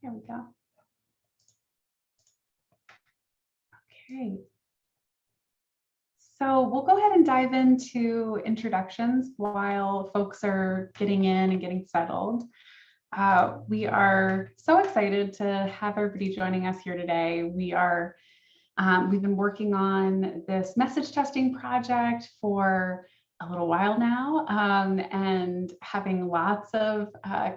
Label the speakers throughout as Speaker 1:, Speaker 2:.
Speaker 1: There we go. Okay. So we'll go ahead and dive into introductions while folks are getting in and getting settled. We are so excited to have everybody joining us here today. We've been working on this message testing project for a little while now, and having lots of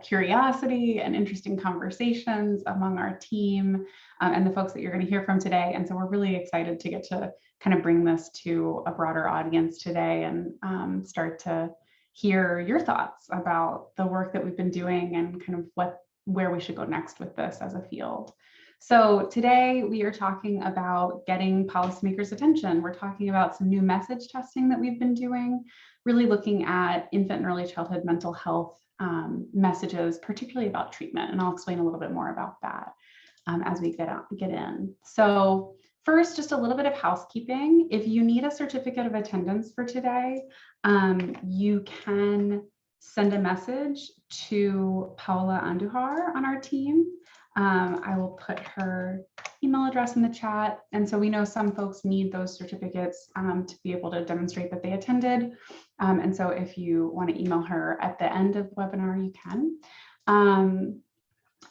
Speaker 1: curiosity and interesting conversations among our team and the folks that you're going to hear from today. And so we're really excited to get to kind of bring this to a broader audience today and start to hear your thoughts about the work that we've been doing and kind of where we should go next with this as a field. So today we are talking about getting policymakers' attention. We're talking about some new message testing that we've been doing, really looking at infant and early childhood mental health messages, particularly about treatment. And I'll explain a little bit more about that as we get in. So first, just a little bit of housekeeping. If you need a certificate of attendance for today, you can send a message to Paula Andujar on our team. I will put her email address in the chat. And so we know some folks need those certificates to be able to demonstrate that they attended. And so if you want to email her at the end of the webinar, you can.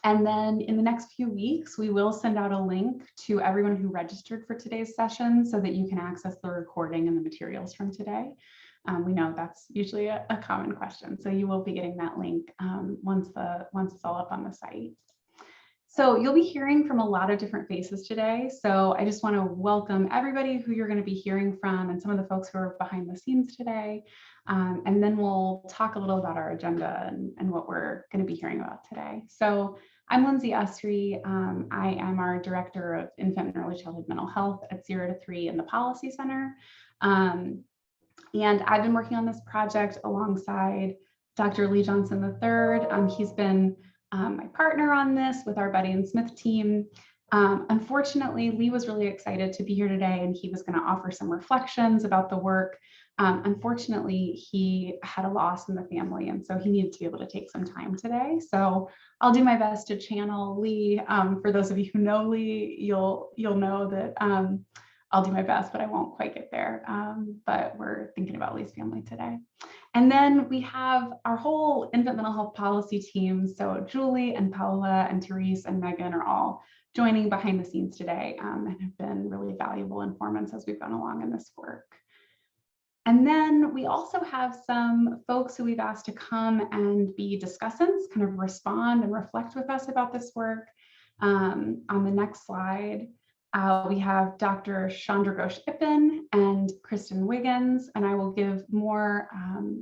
Speaker 1: And then in the next few weeks, we will send out a link to everyone who registered for today's session so that you can access the recording and the materials from today. We know that's usually a common question. So you will be getting that link once it's all up on the site. So you'll be hearing from a lot of different faces today. So I just want to welcome everybody who you're going to be hearing from and some of the folks who are behind the scenes today. And then we'll talk a little about our agenda and what we're going to be hearing about today. So I'm Lindsay Usry. I am our Director of Infant and Early Childhood Mental Health at 0 to 3 in the Policy Center. And I've been working on this project alongside Dr. Lee Johnson III. He's been my partner on this with our Betty and Smith team. Unfortunately, Lee was really excited to be here today and he was going to offer some reflections about the work. Unfortunately, he had a loss in the family and so he needed to be able to take some time today. So I'll do my best to channel Lee. For those of you who know Lee, you'll know that I'll do my best, but I won't quite get there. But we're thinking about Lee's family today. And then we have our whole infant mental health policy team. So Julie and Paula and Therese and Megan are all joining behind the scenes today and have been really valuable informants as we've gone along in this work. And then we also have some folks who we've asked to come and be discussants, kind of respond and reflect with us about this work. On the next slide, we have Dr. Chandra Ghosh-Ippen and Kristen Wiggins, and I will give more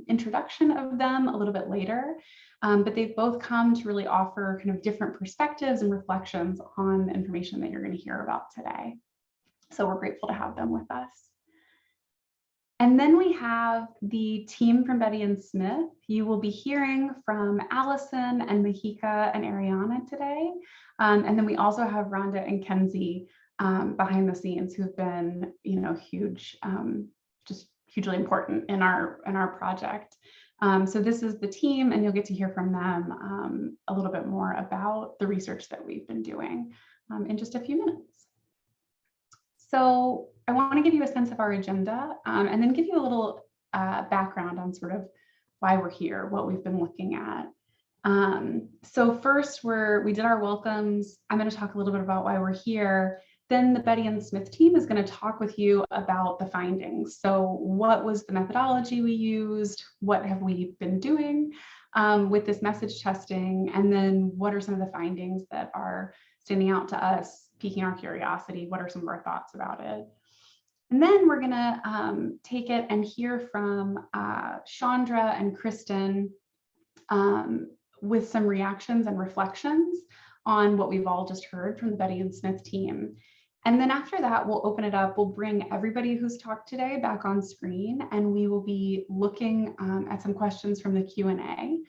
Speaker 1: introduction of them a little bit later. But they've both come to really offer kind of different perspectives and reflections on the information that you're going to hear about today. So we're grateful to have them with us. And then we have the team from Betty and Smith. You will be hearing from Allison and Mahika and Ariana today. And then we also have Rhonda and Kenzie behind the scenes who've been, huge, just hugely important in our project. So this is the team, and you'll get to hear from them a little bit more about the research that we've been doing in just a few minutes. So I want to give you a sense of our agenda and then give you a little background on sort of why we're here, what we've been looking at. So first, we did our welcomes. I'm going to talk a little bit about why we're here. Then the Betty and Smith team is going to talk with you about the findings. So what was the methodology we used? What have we been doing with this message testing? And then what are some of the findings that are standing out to us, piquing our curiosity? What are some of our thoughts about it? And then we're going to take it and hear from Chandra and Kristen with some reactions and reflections on what we've all just heard from the Betty and Smith team. And then after that, we'll open it up. We'll bring everybody who's talked today back on screen, and we will be looking at some questions from the Q&A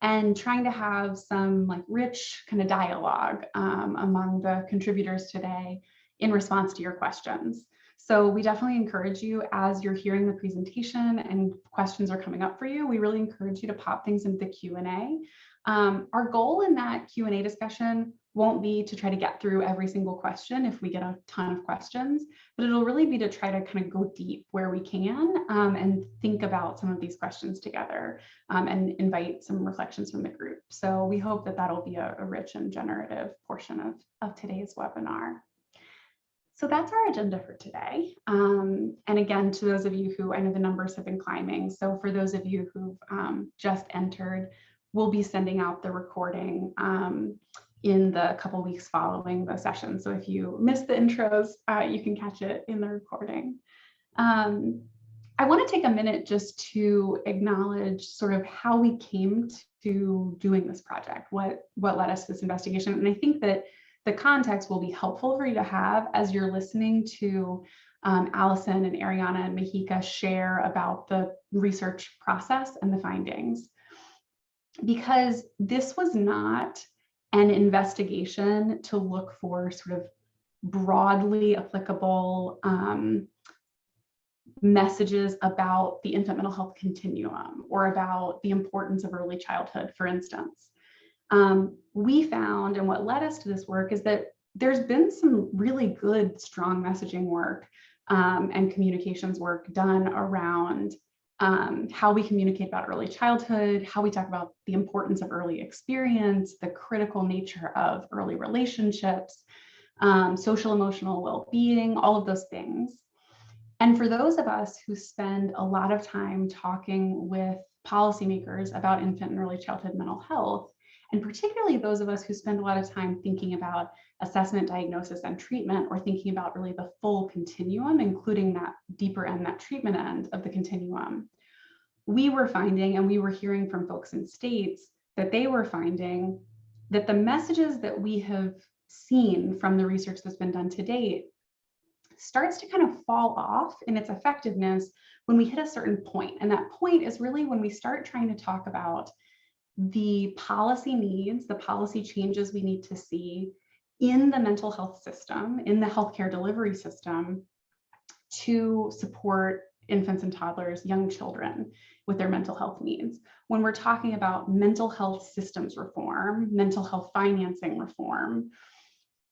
Speaker 1: and trying to have some rich kind of dialogue among the contributors today in response to your questions. So we definitely encourage you, as you're hearing the presentation and questions are coming up for you, we really encourage you to pop things into the Q&A. Our goal in that Q&A discussion won't be to try to get through every single question if we get a ton of questions, but it'll really be to try to kind of go deep where we can and think about some of these questions together and invite some reflections from the group. So we hope that that'll be a rich and generative portion of today's webinar. So that's our agenda for today. And again, to those of you who, I know the numbers have been climbing. So for those of you who've just entered, we'll be sending out the recording in the couple weeks following the session. So if you missed the intros, you can catch it in the recording. I want to take a minute just to acknowledge sort of how we came to doing this project, what led us to this investigation. And I think that the context will be helpful for you to have as you're listening to Allison and Ariana and Mahika share about the research process and the findings. Because this was not an investigation to look for sort of broadly applicable messages about the infant mental health continuum or about the importance of early childhood, for instance. We found, and what led us to this work, is that there's been some really good, strong messaging work and communications work done around how we communicate about early childhood, how we talk about the importance of early experience, the critical nature of early relationships, social emotional well-being, all of those things. And for those of us who spend a lot of time talking with policymakers about infant and early childhood mental health, and particularly those of us who spend a lot of time thinking about assessment, diagnosis, and treatment, or thinking about really the full continuum, including that deeper end, that treatment end of the continuum, we were finding, and we were hearing from folks in states that they were finding that the messages that we have seen from the research that's been done to date starts to kind of fall off in its effectiveness when we hit a certain point. And that point is really when we start trying to talk about the policy needs, the policy changes we need to see in the mental health system, in the healthcare delivery system, to support infants and toddlers, young children with their mental health needs. When we're talking about mental health systems reform, mental health financing reform,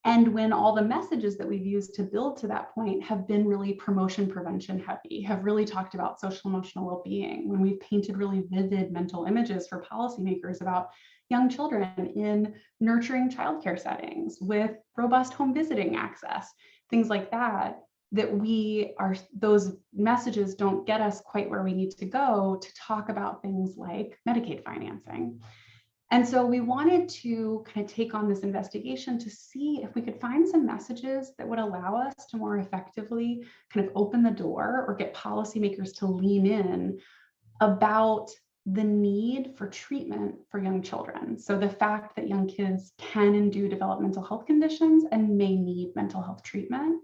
Speaker 1: and when all the messages that we've used to build to that point have been really promotion prevention heavy, have really talked about social emotional well-being, when we've painted really vivid mental images for policymakers about young children in nurturing childcare settings with robust home visiting access, things like that, those messages don't get us quite where we need to go to talk about things like Medicaid financing. And so we wanted to kind of take on this investigation to see if we could find some messages that would allow us to more effectively kind of open the door or get policymakers to lean in about the need for treatment for young children. So the fact that young kids can and do develop mental health conditions and may need mental health treatment,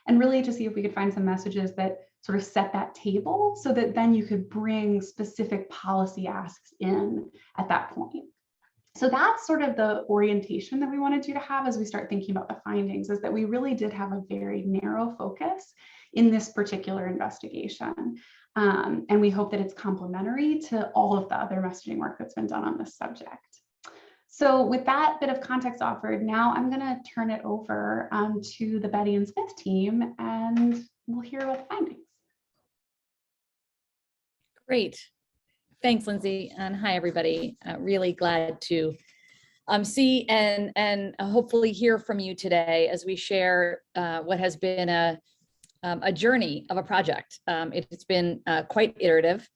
Speaker 1: and really to see if we could find some messages that sort of set that table so that then you could bring specific policy asks in at that point. So that's sort of the orientation that we wanted you to have as we start thinking about the findings, is that we really did have a very narrow focus in this particular investigation. And we hope that it's complementary to all of the other messaging work that's been done on this subject. So with that bit of context offered, now I'm going to turn it over to the Betty and Smith team, and we'll hear about the findings.
Speaker 2: Great. Thanks, Lindsay, and hi, everybody. Really glad to see and hopefully hear from you today as we share what has been a journey of a project. It's been quite iterative,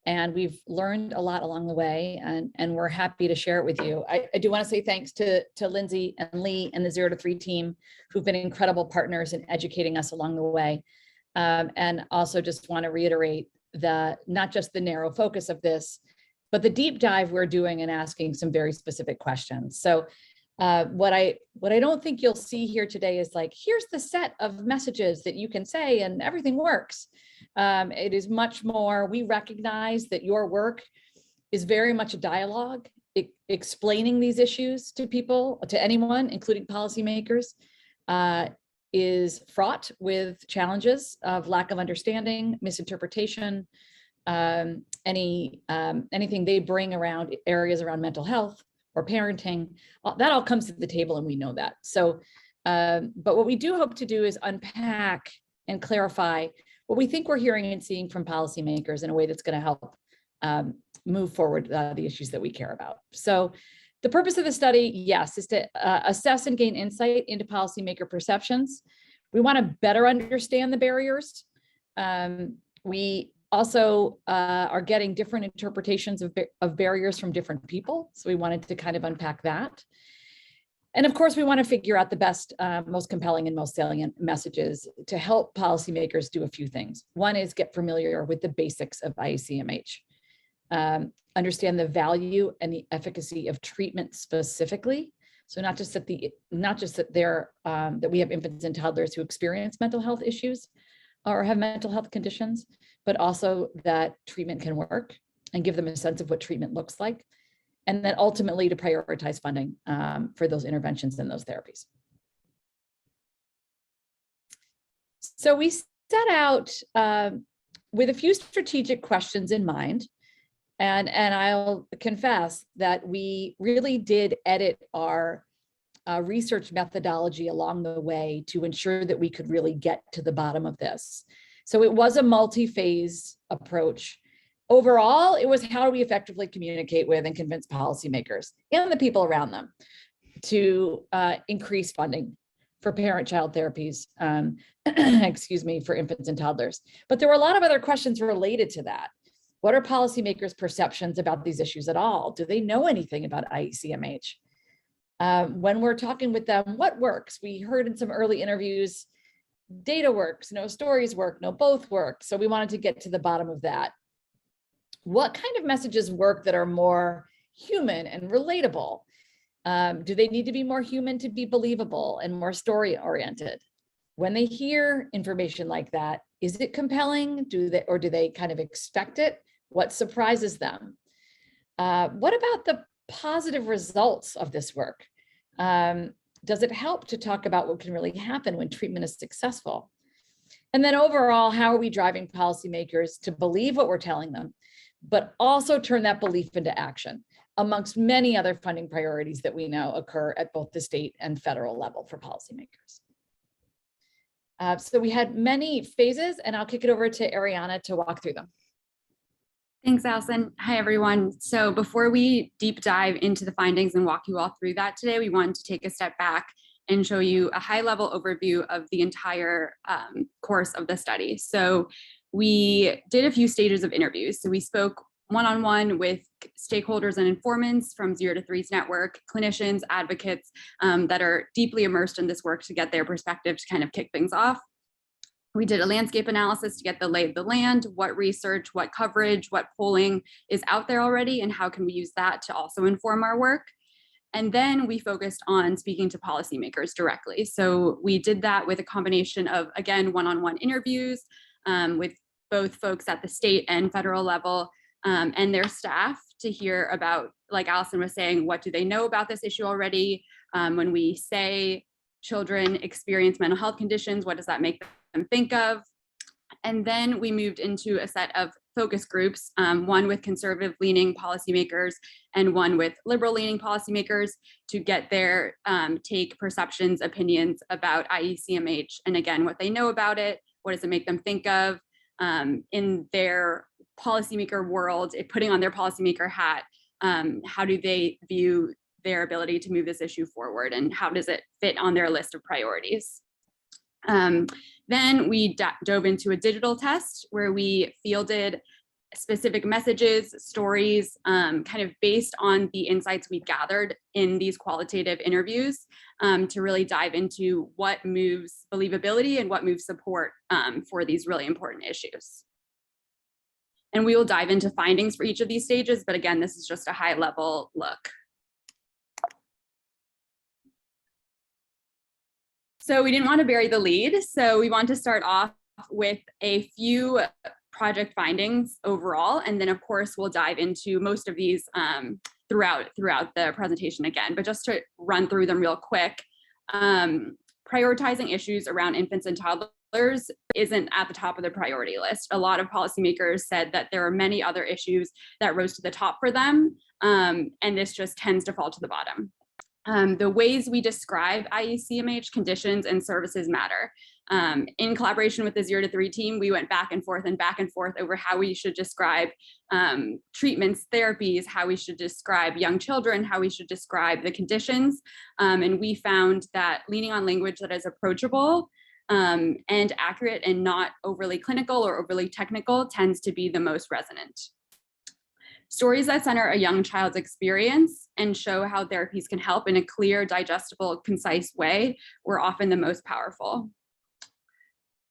Speaker 2: and we've learned a lot along the way, and we're happy to share it with you. I do want to say thanks to Lindsay and Lee and the 0 to 3 team, who've been incredible partners in educating us along the way. And also just want to reiterate not just the narrow focus of this, but the deep dive we're doing and asking some very specific questions. So what I don't think you'll see here today is like, here's the set of messages that you can say and everything works. It is much more, we recognize that your work is very much a dialogue, explaining these issues to people, to anyone, including policymakers, is fraught with challenges of lack of understanding, misinterpretation, anything they bring around areas around mental health or parenting. That all comes to the table, and we know that. So, but what we do hope to do is unpack and clarify what we think we're hearing and seeing from policymakers in a way that's going to help move forward the issues that we care about. So the purpose of the study, yes, is to assess and gain insight into policymaker perceptions. We want to better understand the barriers. We also are getting different interpretations of barriers from different people. So we wanted to kind of unpack that. And of course, we want to figure out the best, most compelling and most salient messages to help policymakers do a few things. One is get familiar with the basics of IECMH. Understand the value and the efficacy of treatment specifically. So not just that that we have infants and toddlers who experience mental health issues or have mental health conditions, but also that treatment can work, and give them a sense of what treatment looks like. And then ultimately to prioritize funding for those interventions and those therapies. So we set out with a few strategic questions in mind. And I'll confess that we really did edit our research methodology along the way to ensure that we could really get to the bottom of this. So it was a multi-phase approach. Overall, it was how do we effectively communicate with and convince policymakers and the people around them to increase funding for parent-child therapies, excuse me, for infants and toddlers. But there were a lot of other questions related to that. What are policymakers' perceptions about these issues at all? Do they know anything about IECMH? When we're talking with them, what works? We heard in some early interviews, data works, no stories work, no both work. So we wanted to get to the bottom of that. What kind of messages work that are more human and relatable? Do they need to be more human to be believable and more story oriented? When they hear information like that, is it compelling? Do they kind of expect it? What surprises them? What about the positive results of this work? Does it help to talk about what can really happen when treatment is successful? And then overall, how are we driving policymakers to believe what we're telling them, but also turn that belief into action, amongst many other funding priorities that we know occur at both the state and federal level for policymakers. So we had many phases, and I'll kick it over to Ariana to walk through them.
Speaker 3: Thanks, Allison. Hi, everyone. So before we deep dive into the findings and walk you all through that today, we wanted to take a step back and show you a high-level overview of the entire course of the study. So we did a few stages of interviews. So we spoke one-on-one with stakeholders and informants from 0 to 3's network, clinicians, advocates that are deeply immersed in this work to get their perspective to kind of kick things off. We did a landscape analysis to get the lay of the land, what research, what coverage, what polling is out there already, and how can we use that to also inform our work. And then we focused on speaking to policymakers directly. So we did that with a combination of, again, one-on-one interviews with both folks at the state and federal level and their staff to hear about, like Allison was saying, what do they know about this issue already? When we say children experience mental health conditions, what does that make them think of? And then we moved into a set of focus groups, one with conservative leaning policymakers and one with liberal leaning policymakers to get their take, perceptions, opinions about IECMH. And again, what they know about it, what does it make them think of in their policymaker world, putting on their policymaker hat, how do they view their ability to move this issue forward, and how does it fit on their list of priorities? Then we dove into a digital test where we fielded specific messages, stories, kind of based on the insights we gathered in these qualitative interviews to really dive into what moves believability and what moves support for these really important issues. And we will dive into findings for each of these stages, but again, this is just a high level look. So we didn't want to bury the lead. So we want to start off with a few project findings overall. And then of course, we'll dive into most of these throughout the presentation again, but just to run through them real quick. Prioritizing issues around infants and toddlers isn't at the top of the priority list. A lot of policymakers said that there are many other issues that rose to the top for them, and this just tends to fall to the bottom. The ways we describe IECMH conditions and services matter. In collaboration with the 0 to 3 team, we went back and forth over how we should describe treatments, therapies, how we should describe young children, how we should describe the conditions. And we found that leaning on language that is approachable and accurate and not overly clinical or overly technical tends to be the most resonant. Stories that center a young child's experience and show how therapies can help in a clear, digestible, concise way were often the most powerful.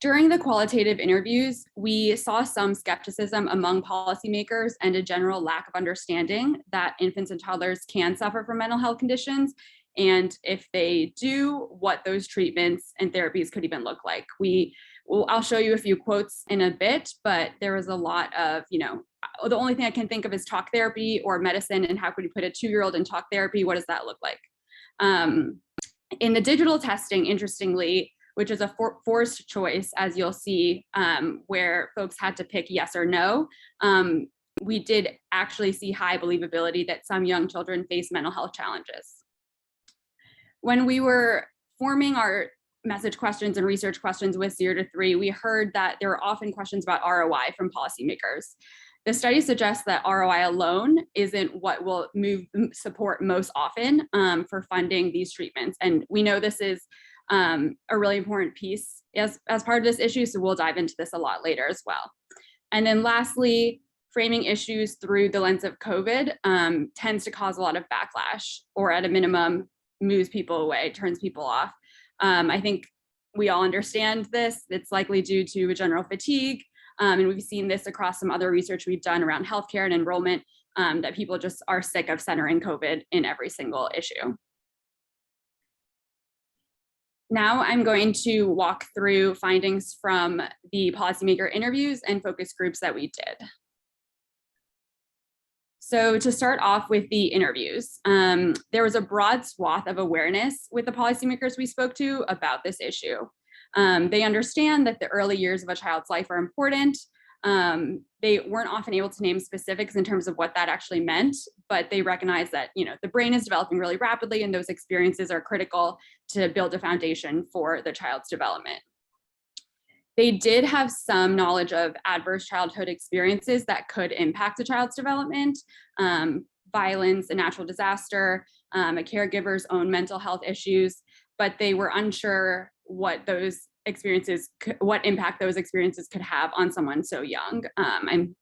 Speaker 3: During the qualitative interviews, we saw some skepticism among policymakers and a general lack of understanding that infants and toddlers can suffer from mental health conditions, and if they do, what those treatments and therapies could even look like. I'll show you a few quotes in a bit, but there was a lot of, the only thing I can think of is talk therapy or medicine, and how could you put a 2-year-old in talk therapy? What does that look like? In the digital testing, interestingly, which is a forced choice, as you'll see, where folks had to pick yes or no, we did actually see high believability that some young children face mental health challenges. When we were forming our message questions and research questions with 0 to 3, we heard that there are often questions about ROI from policymakers. The study suggests that ROI alone isn't what will move support most often for funding these treatments. And we know this is a really important piece as part of this issue, so we'll dive into this a lot later as well. And then lastly, framing issues through the lens of COVID tends to cause a lot of backlash, or at a minimum, moves people away, turns people off. I think we all understand this. It's likely due to a general fatigue. And we've seen this across some other research we've done around healthcare and enrollment, that people just are sick of centering COVID in every single issue. Now I'm going to walk through findings from the policymaker interviews and focus groups that we did. So to start off with the interviews, there was a broad swath of awareness with the policymakers we spoke to about this issue. They understand that the early years of a child's life are important. They weren't often able to name specifics in terms of what that actually meant, but they recognize that the brain is developing really rapidly, and those experiences are critical to build a foundation for the child's development. They did have some knowledge of adverse childhood experiences that could impact a child's development, violence, a natural disaster, a caregiver's own mental health issues, but they were unsure what those experiences, what impact those experiences could have on someone so young. I'm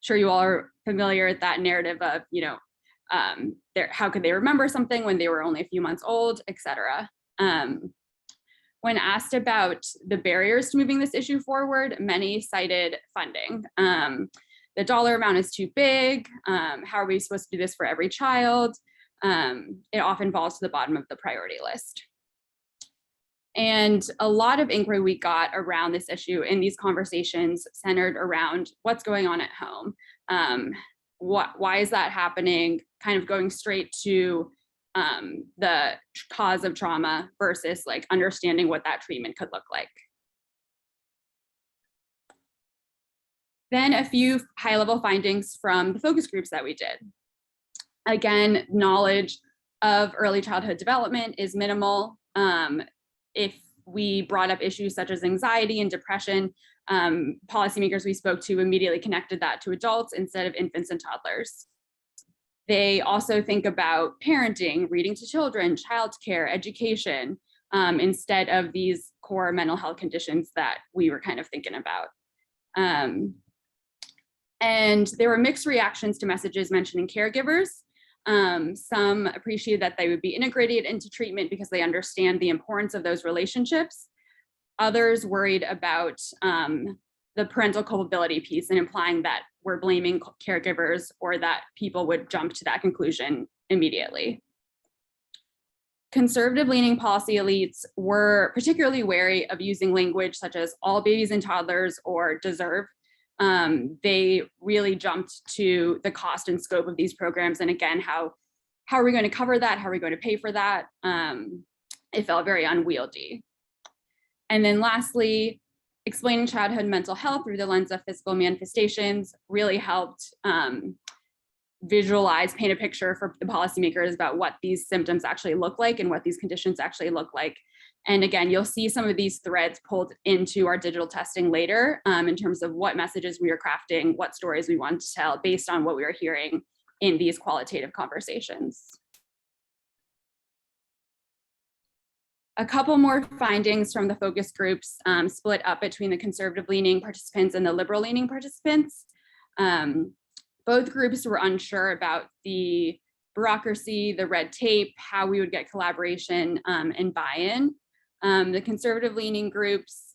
Speaker 3: sure you all are familiar with that narrative of, how could they remember something when they were only a few months old, et cetera. When asked about the barriers to moving this issue forward, many cited funding. The dollar amount is too big. How are we supposed to do this for every child? It often falls to the bottom of the priority list. And a lot of inquiry we got around this issue in these conversations centered around what's going on at home. Why is that happening? Kind of going straight to the cause of trauma versus like understanding what that treatment could look like. Then a few high-level findings from the focus groups that we did. Again, knowledge of early childhood development is minimal. If we brought up issues such as anxiety and depression, policymakers we spoke to immediately connected that to adults instead of infants and toddlers. They also think about parenting, reading to children, childcare, education, instead of these core mental health conditions that we were kind of thinking about. And there were mixed reactions to messages mentioning caregivers. Some appreciated that they would be integrated into treatment because they understand the importance of those relationships. Others worried about the parental culpability piece and implying that we're blaming caregivers, or that people would jump to that conclusion immediately. Conservative leaning policy elites were particularly wary of using language such as all babies and toddlers or deserve. They really jumped to the cost and scope of these programs. And again, how are we going to cover that? How are we going to pay for that? It felt very unwieldy. And then lastly, explaining childhood mental health through the lens of physical manifestations really helped visualize, paint a picture for the policymakers about what these symptoms actually look like and what these conditions actually look like. And again, you'll see some of these threads pulled into our digital testing later in terms of what messages we are crafting, what stories we want to tell based on what we are hearing in these qualitative conversations. A couple more findings from the focus groups split up between the conservative leaning participants and the liberal leaning participants. Both groups were unsure about the bureaucracy, the red tape, how we would get collaboration and buy-in. The conservative leaning groups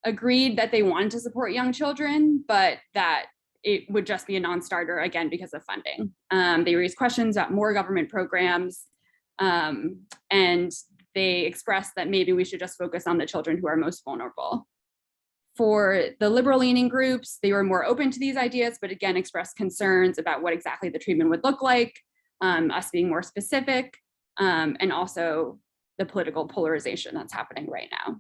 Speaker 3: agreed that they wanted to support young children, but that it would just be a non-starter, again, because of funding. They raised questions about more government programs, and they expressed that maybe we should just focus on the children who are most vulnerable. For the liberal leaning groups, they were more open to these ideas, but again, expressed concerns about what exactly the treatment would look like, us being more specific, and also the political polarization that's happening right now.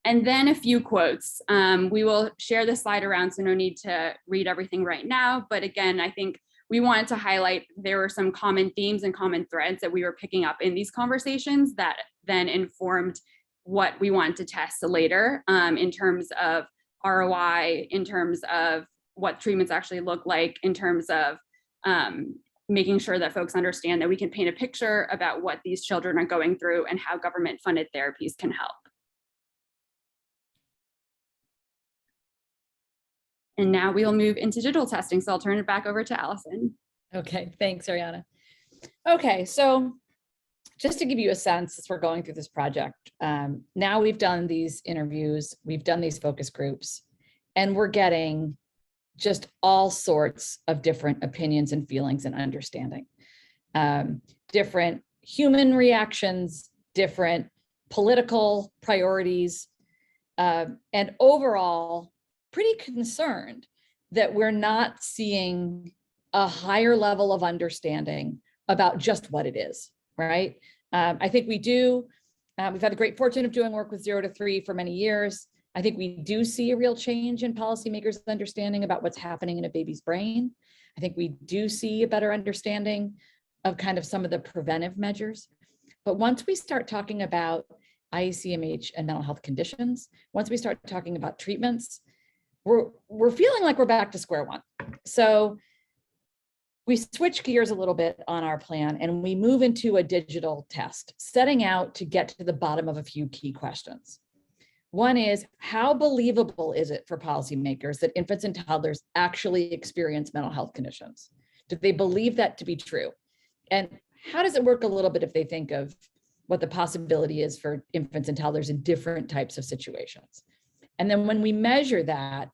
Speaker 3: And then a few quotes. We will share this slide around, so no need to read everything right now. But again, I think we wanted to highlight there were some common themes and common threads that we were picking up in these conversations that then informed what we want to test later in terms of ROI, in terms of what treatments actually look like, in terms of making sure that folks understand that we can paint a picture about what these children are going through and how government funded therapies can help. And now we'll move into digital testing. So I'll turn it back over to Allison.
Speaker 2: Okay, thanks, Ariana. Okay, so just to give you a sense as we're going through this project, now we've done these interviews, we've done these focus groups, and we're getting just all sorts of different opinions and feelings and understanding. Different human reactions, different political priorities, and overall, pretty concerned that we're not seeing a higher level of understanding about just what it is, right? I think we do. We've had the great fortune of doing work with 0 to 3 for many years. I think we do see a real change in policymakers' understanding about what's happening in a baby's brain. I think we do see a better understanding of kind of some of the preventive measures. But once we start talking about IECMH and mental health conditions, once we start talking about treatments, we're feeling like we're back to square one. So we switch gears a little bit on our plan and we move into a digital test, setting out to get to the bottom of a few key questions. One is, how believable is it for policymakers that infants and toddlers actually experience mental health conditions? Do they believe that to be true? And how does it work a little bit if they think of what the possibility is for infants and toddlers in different types of situations? And then when we measure that,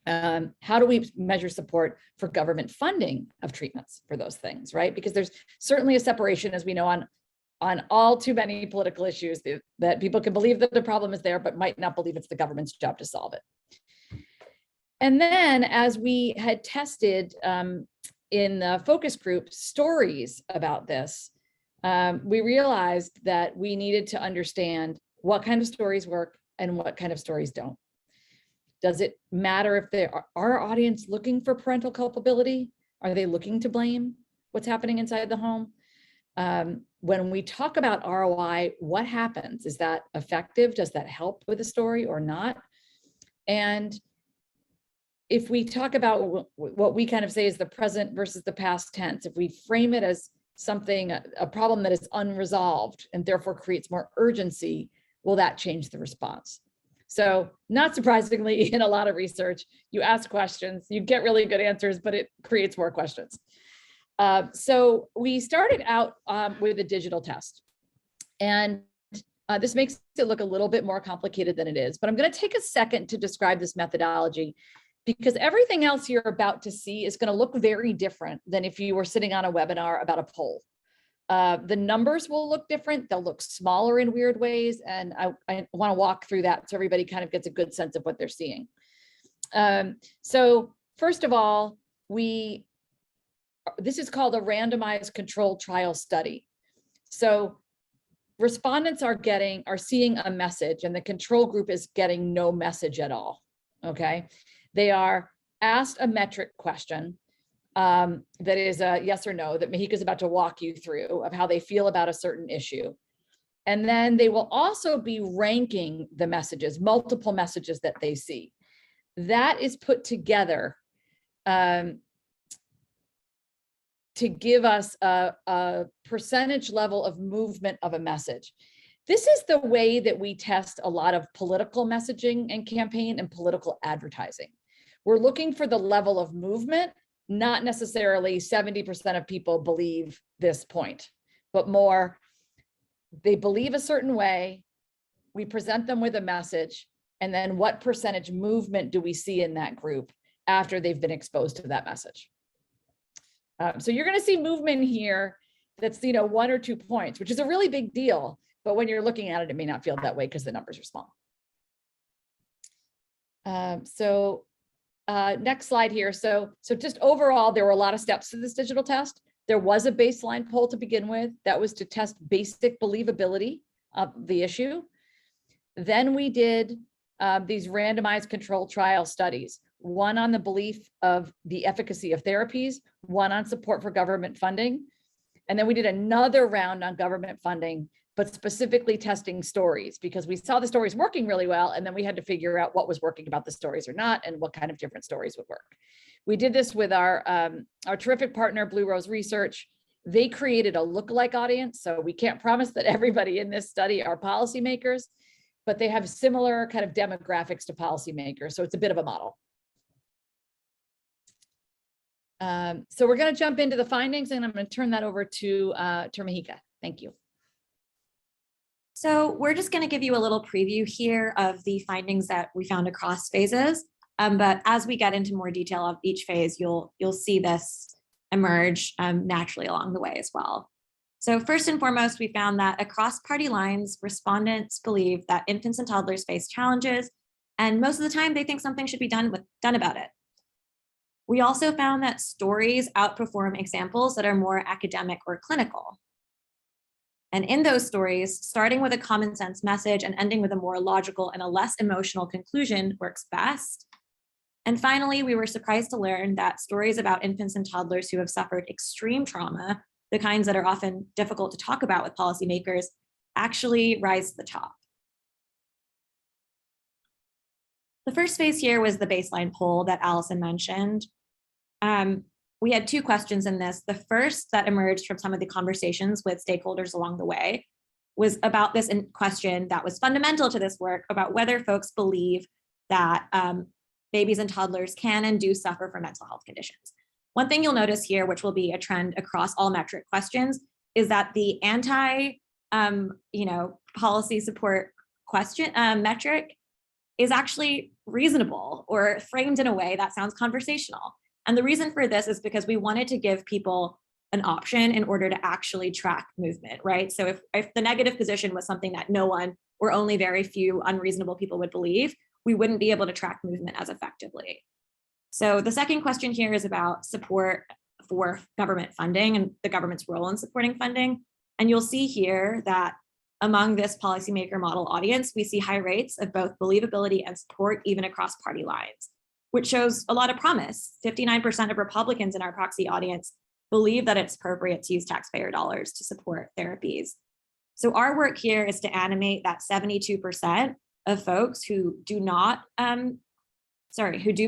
Speaker 2: how do we measure support for government funding of treatments for those things, right? Because there's certainly a separation, as we know, on all too many political issues that people can believe that the problem is there, but might not believe it's the government's job to solve it. And then as we had tested in the focus group stories about this, we realized that we needed to understand what kind of stories work and what kind of stories don't. Does it matter if they are our audience looking for parental culpability? Are they looking to blame what's happening inside the home? When we talk about ROI, what happens? Is that effective? Does that help with the story or not? And if we talk about what we kind of say is the present versus the past tense, if we frame it as something, a problem that is unresolved and therefore creates more urgency, will that change the response? So not surprisingly, in a lot of research, you ask questions, you get really good answers, but it creates more questions. So we started out with a digital test. And this makes it look a little bit more complicated than it is, but I'm going to take a second to describe this methodology because everything else you're about to see is going to look very different than if you were sitting on a webinar about a poll. The numbers will look different. They'll look smaller in weird ways. And I want to walk through that so everybody kind of gets a good sense of what they're seeing. So first of all, this is called a randomized controlled trial study. So respondents are seeing a message and the control group is getting no message at all. Okay. They are asked a metric question that is a yes or no that Mahika's about to walk you through of how they feel about a certain issue. And then they will also be ranking the messages, multiple messages that they see. That is put together to give us a percentage level of movement of a message. This is the way that we test a lot of political messaging and campaign and political advertising. We're looking for the level of movement, not necessarily 70% of people believe this point, but more they believe a certain way, we present them with a message, and then what percentage movement do we see in that group after they've been exposed to that message? So you're going to see movement here that's 1 or 2 points, which is a really big deal. But when you're looking at it, it may not feel that way because the numbers are small. Next slide here. So just overall, there were a lot of steps to this digital test. There was a baseline poll to begin with that was to test basic believability of the issue. Then we did these randomized controlled trial studies, one on the belief of the efficacy of therapies, one on support for government funding. And then we did another round on government funding, but specifically testing stories because we saw the stories working really well. And then we had to figure out what was working about the stories or not and what kind of different stories would work. We did this with our terrific partner, Blue Rose Research. They created a lookalike audience. So we can't promise that everybody in this study are policymakers, but they have similar kind of demographics to policymakers. So it's a bit of a model. So we're going to jump into the findings and I'm going to turn that over to Mahika. Thank you.
Speaker 4: So we're just going to give you a little preview here of the findings that we found across phases. But as we get into more detail of each phase, you'll see this emerge naturally along the way as well. So first and foremost, we found that across party lines, respondents believe that infants and toddlers face challenges, and most of the time they think something should be done about it. We also found that stories outperform examples that are more academic or clinical. And in those stories, starting with a common sense message and ending with a more logical and a less emotional conclusion works best. And finally, we were surprised to learn that stories about infants and toddlers who have suffered extreme trauma, the kinds that are often difficult to talk about with policymakers, actually rise to the top. The first phase here was the baseline poll that Allison mentioned. We had 2 questions in this. The first that emerged from some of the conversations with stakeholders along the way was about this question that was fundamental to this work about whether folks believe that babies and toddlers can and do suffer from mental health conditions. One thing you'll notice here, which will be a trend across all metric questions, is that the policy support question metric is actually reasonable or framed in a way that sounds conversational. And the reason for this is because we wanted to give people an option in order to actually track movement, right? So if the negative position was something that no one or only very few unreasonable people would believe, we wouldn't be able to track movement as effectively. So the second question here is about support for government funding and the government's role in supporting funding. And you'll see here that among this policymaker model audience, we see high rates of both believability and support even across party lines, which shows a lot of promise. 59% of Republicans in our proxy audience believe that it's appropriate to use taxpayer dollars to support therapies. So our work here is to animate that 72% of folks who do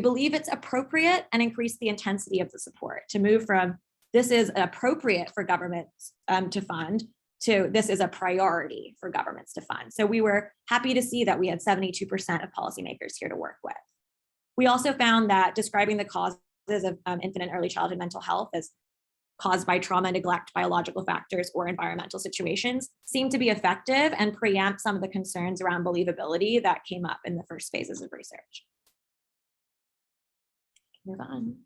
Speaker 4: believe it's appropriate and increase the intensity of the support to move from this is appropriate for governments to fund to this is a priority for governments to fund. So we were happy to see that we had 72% of policymakers here to work with. We also found that describing the causes of infant and early childhood mental health as caused by trauma, neglect, biological factors, or environmental situations seem to be effective and preempt some of the concerns around believability that came up in the first phases of research. Move on.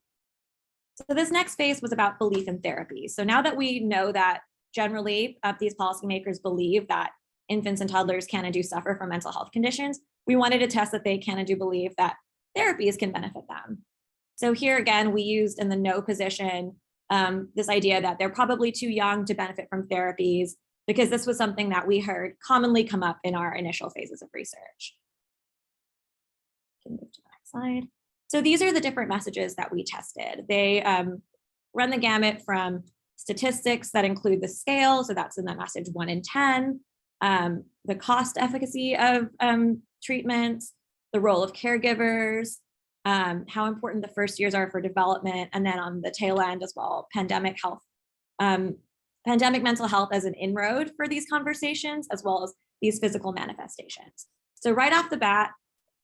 Speaker 4: So this next phase was about belief in therapy. So now that we know that generally these policymakers believe that infants and toddlers can and do suffer from mental health conditions, we wanted to test that they can and do believe that therapies can benefit them. So here again, we used in the no position this idea that they're probably too young to benefit from therapies, because this was something that we heard commonly come up in our initial phases of research. Can move to the next slide. So these are the different messages that we tested. They run the gamut from statistics that include the scale, so that's in the message 1 in 10, the cost efficacy of treatments, the role of caregivers, how important the first years are for development, and then on the tail end as well, pandemic health, pandemic mental health as an inroad for these conversations, as well as these physical manifestations. So right off the bat,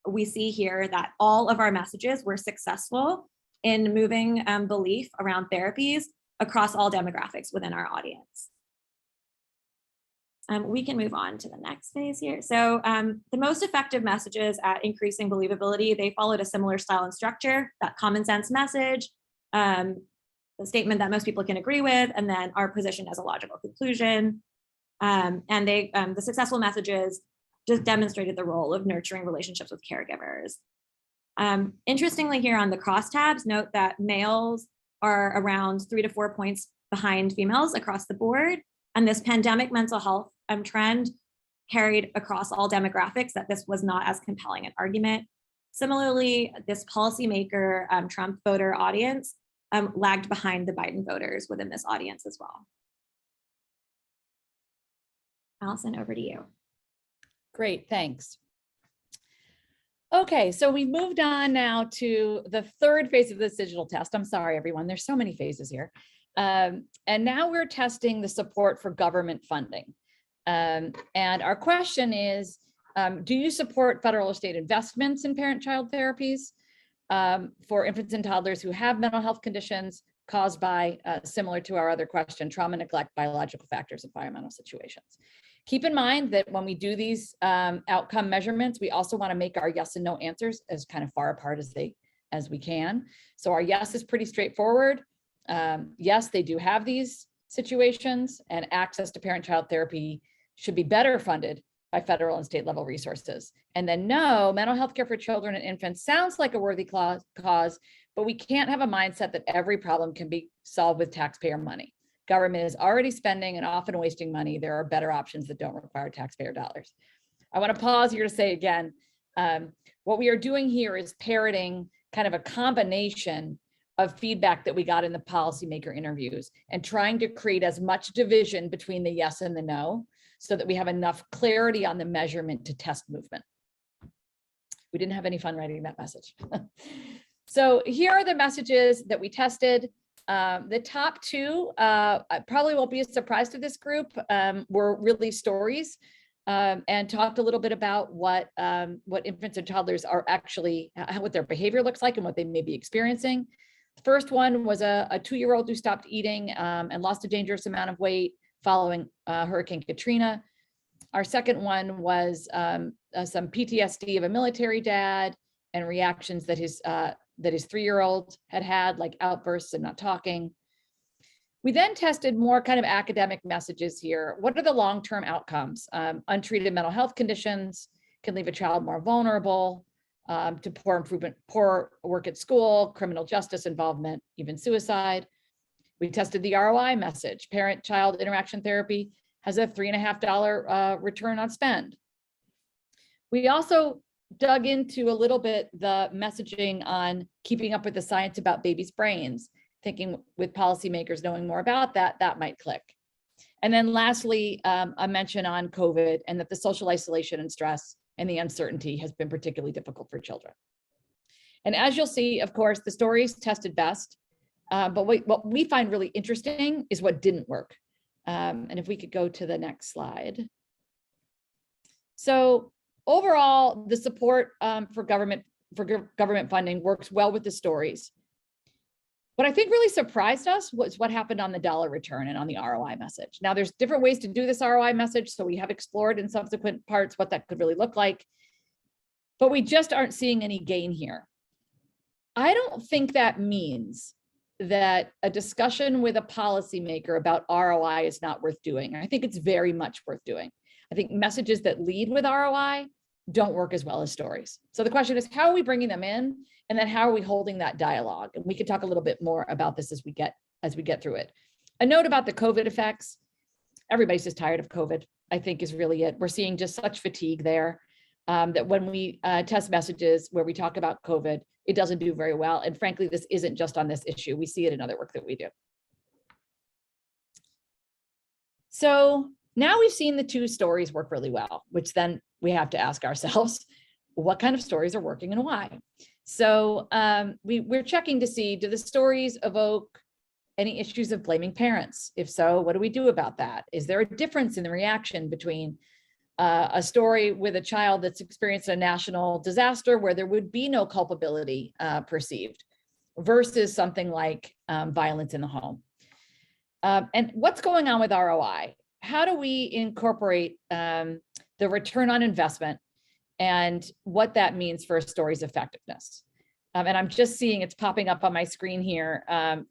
Speaker 4: we see here that all of our messages were successful in moving belief around therapies across all demographics within our audience. We can move on to the next phase here. So the most effective messages at increasing believability, they followed a similar style and structure, that common sense message, the statement that most people can agree with, and then our position as a logical conclusion. And the successful messages just demonstrated the role of nurturing relationships with caregivers. Interestingly, here on the crosstabs, note that males are around 3 to 4 points behind females across the board. And this pandemic mental health trend carried across all demographics, that this was not as compelling an argument. Similarly, this policymaker Trump voter audience lagged behind the Biden voters within this audience as well. Allison, over to you.
Speaker 2: Great, thanks. Okay, so we moved on now to the third phase of this digital test. I'm sorry, everyone, there's so many phases here. And now we're testing the support for government funding. And our question is, do you support federal or state investments in parent-child therapies for infants and toddlers who have mental health conditions caused by, similar to our other question, trauma, neglect, biological factors, environmental situations? Keep in mind that when we do these outcome measurements, we also want to make our yes and no answers as kind of far apart as we can. So our yes is pretty straightforward. Yes, they do have these situations, and access to parent-child therapy should be better funded by federal and state level resources. And then no, mental health care for children and infants sounds like a worthy cause, but we can't have a mindset that every problem can be solved with taxpayer money. Government is already spending and often wasting money. There are better options that don't require taxpayer dollars. I want to pause here to say again, what we are doing here is parroting kind of a combination of feedback that we got in the policymaker interviews and trying to create as much division between the yes and the no so that we have enough clarity on the measurement to test movement. We didn't have any fun writing that message. So here are the messages that we tested. The top two probably won't be a surprise to this group, were really stories and talked a little bit about what infants and toddlers are actually, what their behavior looks like and what they may be experiencing. The first one was a 2-year-old who stopped eating and lost a dangerous amount of weight following Hurricane Katrina. Our second one was some PTSD of a military dad and reactions that his 3-year-old had, like outbursts and not talking. We then tested more kind of academic messages here. What are the long-term outcomes? Untreated mental health conditions can leave a child more vulnerable to poor work at school, criminal justice involvement, even suicide. We tested the ROI message. Parent-child interaction therapy has a $3.50 return on spend. We also dug into a little bit the messaging on keeping up with the science about babies' brains, thinking with policymakers knowing more about that, that might click. And then lastly, a mention on COVID and that the social isolation and stress and the uncertainty has been particularly difficult for children. And as you'll see, of course, the stories tested best, but what we find really interesting is what didn't work. And if we could go to the next slide. So overall, the support for government funding works well with the stories. What I think really surprised us was what happened on the dollar return and on the ROI message. Now, there's different ways to do this ROI message, so we have explored in subsequent parts what that could really look like, but we just aren't seeing any gain here. I don't think that means that a discussion with a policymaker about ROI is not worth doing. I think it's very much worth doing. I think messages that lead with ROI don't work as well as stories. So the question is, how are we bringing them in? And then how are we holding that dialogue? And we can talk a little bit more about this as we get through it. A note about the COVID effects. Everybody's just tired of COVID, I think is really it. We're seeing just such fatigue there. that when we test messages where we talk about COVID, it doesn't do very well. And frankly, this isn't just on this issue. We see it in other work that we do. So now we've seen the 2 stories work really well, which then we have to ask ourselves, what kind of stories are working and why? So we're checking to see, do the stories evoke any issues of blaming parents? If so, what do we do about that? Is there a difference in the reaction between a story with a child that's experienced a national disaster where there would be no culpability perceived versus something like violence in the home? And what's going on with ROI? How do we incorporate the return on investment and what that means for a story's effectiveness? And I'm just seeing it's popping up on my screen here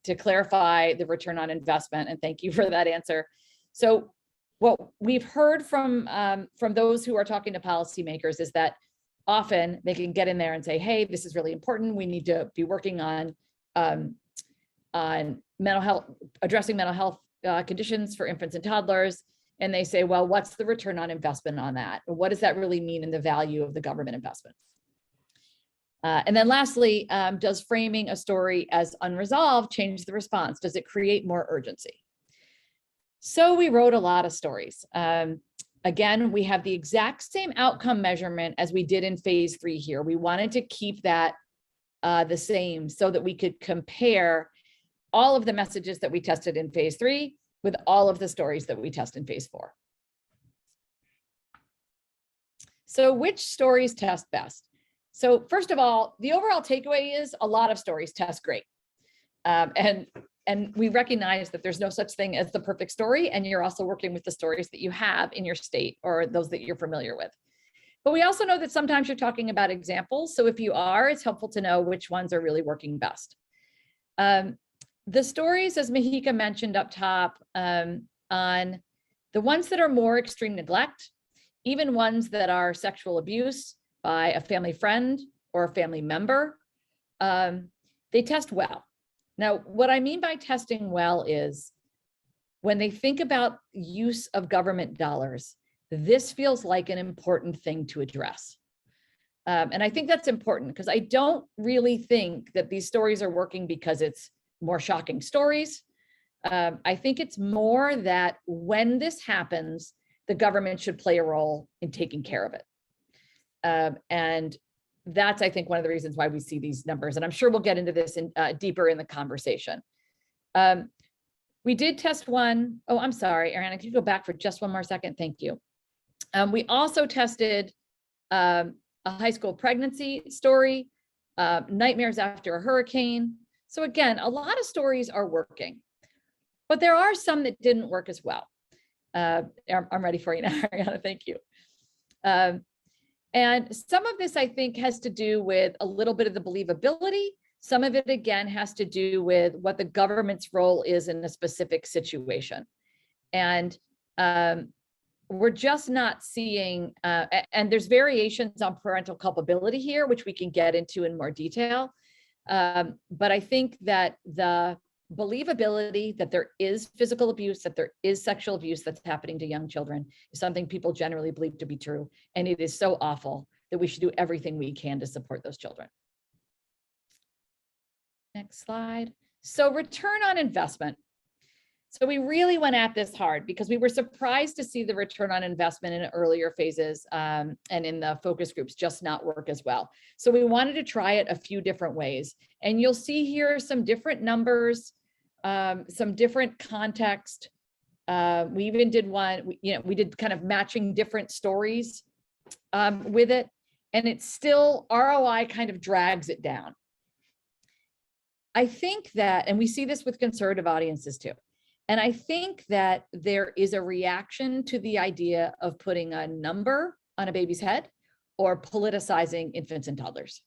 Speaker 2: to clarify the return on investment. And thank you for that answer. So what we've heard from those who are talking to policymakers is that often they can get in there and say, hey, this is really important. We need to be working on mental health, addressing mental health conditions for infants and toddlers. And they say, well, what's the return on investment on that? What does that really mean in the value of the government investment? And then lastly, does framing a story as unresolved change the response? Does it create more urgency? So we wrote a lot of stories. Again, we have the exact same outcome measurement as we did in phase 3 here. We wanted to keep that the same so that we could compare all of the messages that we tested in phase 3 with all of the stories that we test in phase 4. So which stories test best? So first of all, the overall takeaway is a lot of stories test great. And we recognize that there's no such thing as the perfect story, and you're also working with the stories that you have in your state or those that you're familiar with. But we also know that sometimes you're talking about examples. So if you are, it's helpful to know which ones are really working best. The stories, as Mahika mentioned up top, on the ones that are more extreme neglect, even ones that are sexual abuse by a family friend or a family member, they test well. Now, what I mean by testing well is when they think about use of government dollars, this feels like an important thing to address. And I think that's important because I don't really think that these stories are working because it's more shocking stories. I think it's more that when this happens, the government should play a role in taking care of it. And that's, I think, one of the reasons why we see these numbers. And I'm sure we'll get into this deeper in the conversation. We did test one. Oh, I'm sorry, Ariana, can you go back for just one more second? Thank you. We also tested a high school pregnancy story, nightmares after a hurricane. So again, a lot of stories are working, but there are some that didn't work as well. I'm ready for you now, Ariana, thank you. And some of this, I think, has to do with a little bit of the believability. Some of it, again, has to do with what the government's role is in a specific situation. And we're just not seeing, and there's variations on parental culpability here, which we can get into in more detail. But I think that the believability that there is physical abuse, that there is sexual abuse that's happening to young children is something people generally believe to be true. And it is so awful that we should do everything we can to support those children. Next slide. So return on investment. So we really went at this hard because we were surprised to see the return on investment in earlier phases and in the focus groups just not work as well. So we wanted to try it a few different ways. And you'll see here some different numbers, some different context. We even did one, we did kind of matching different stories with it. And it's still, ROI kind of drags it down. I think that, and we see this with conservative audiences too. And I think that there is a reaction to the idea of putting a number on a baby's head or politicizing infants and toddlers.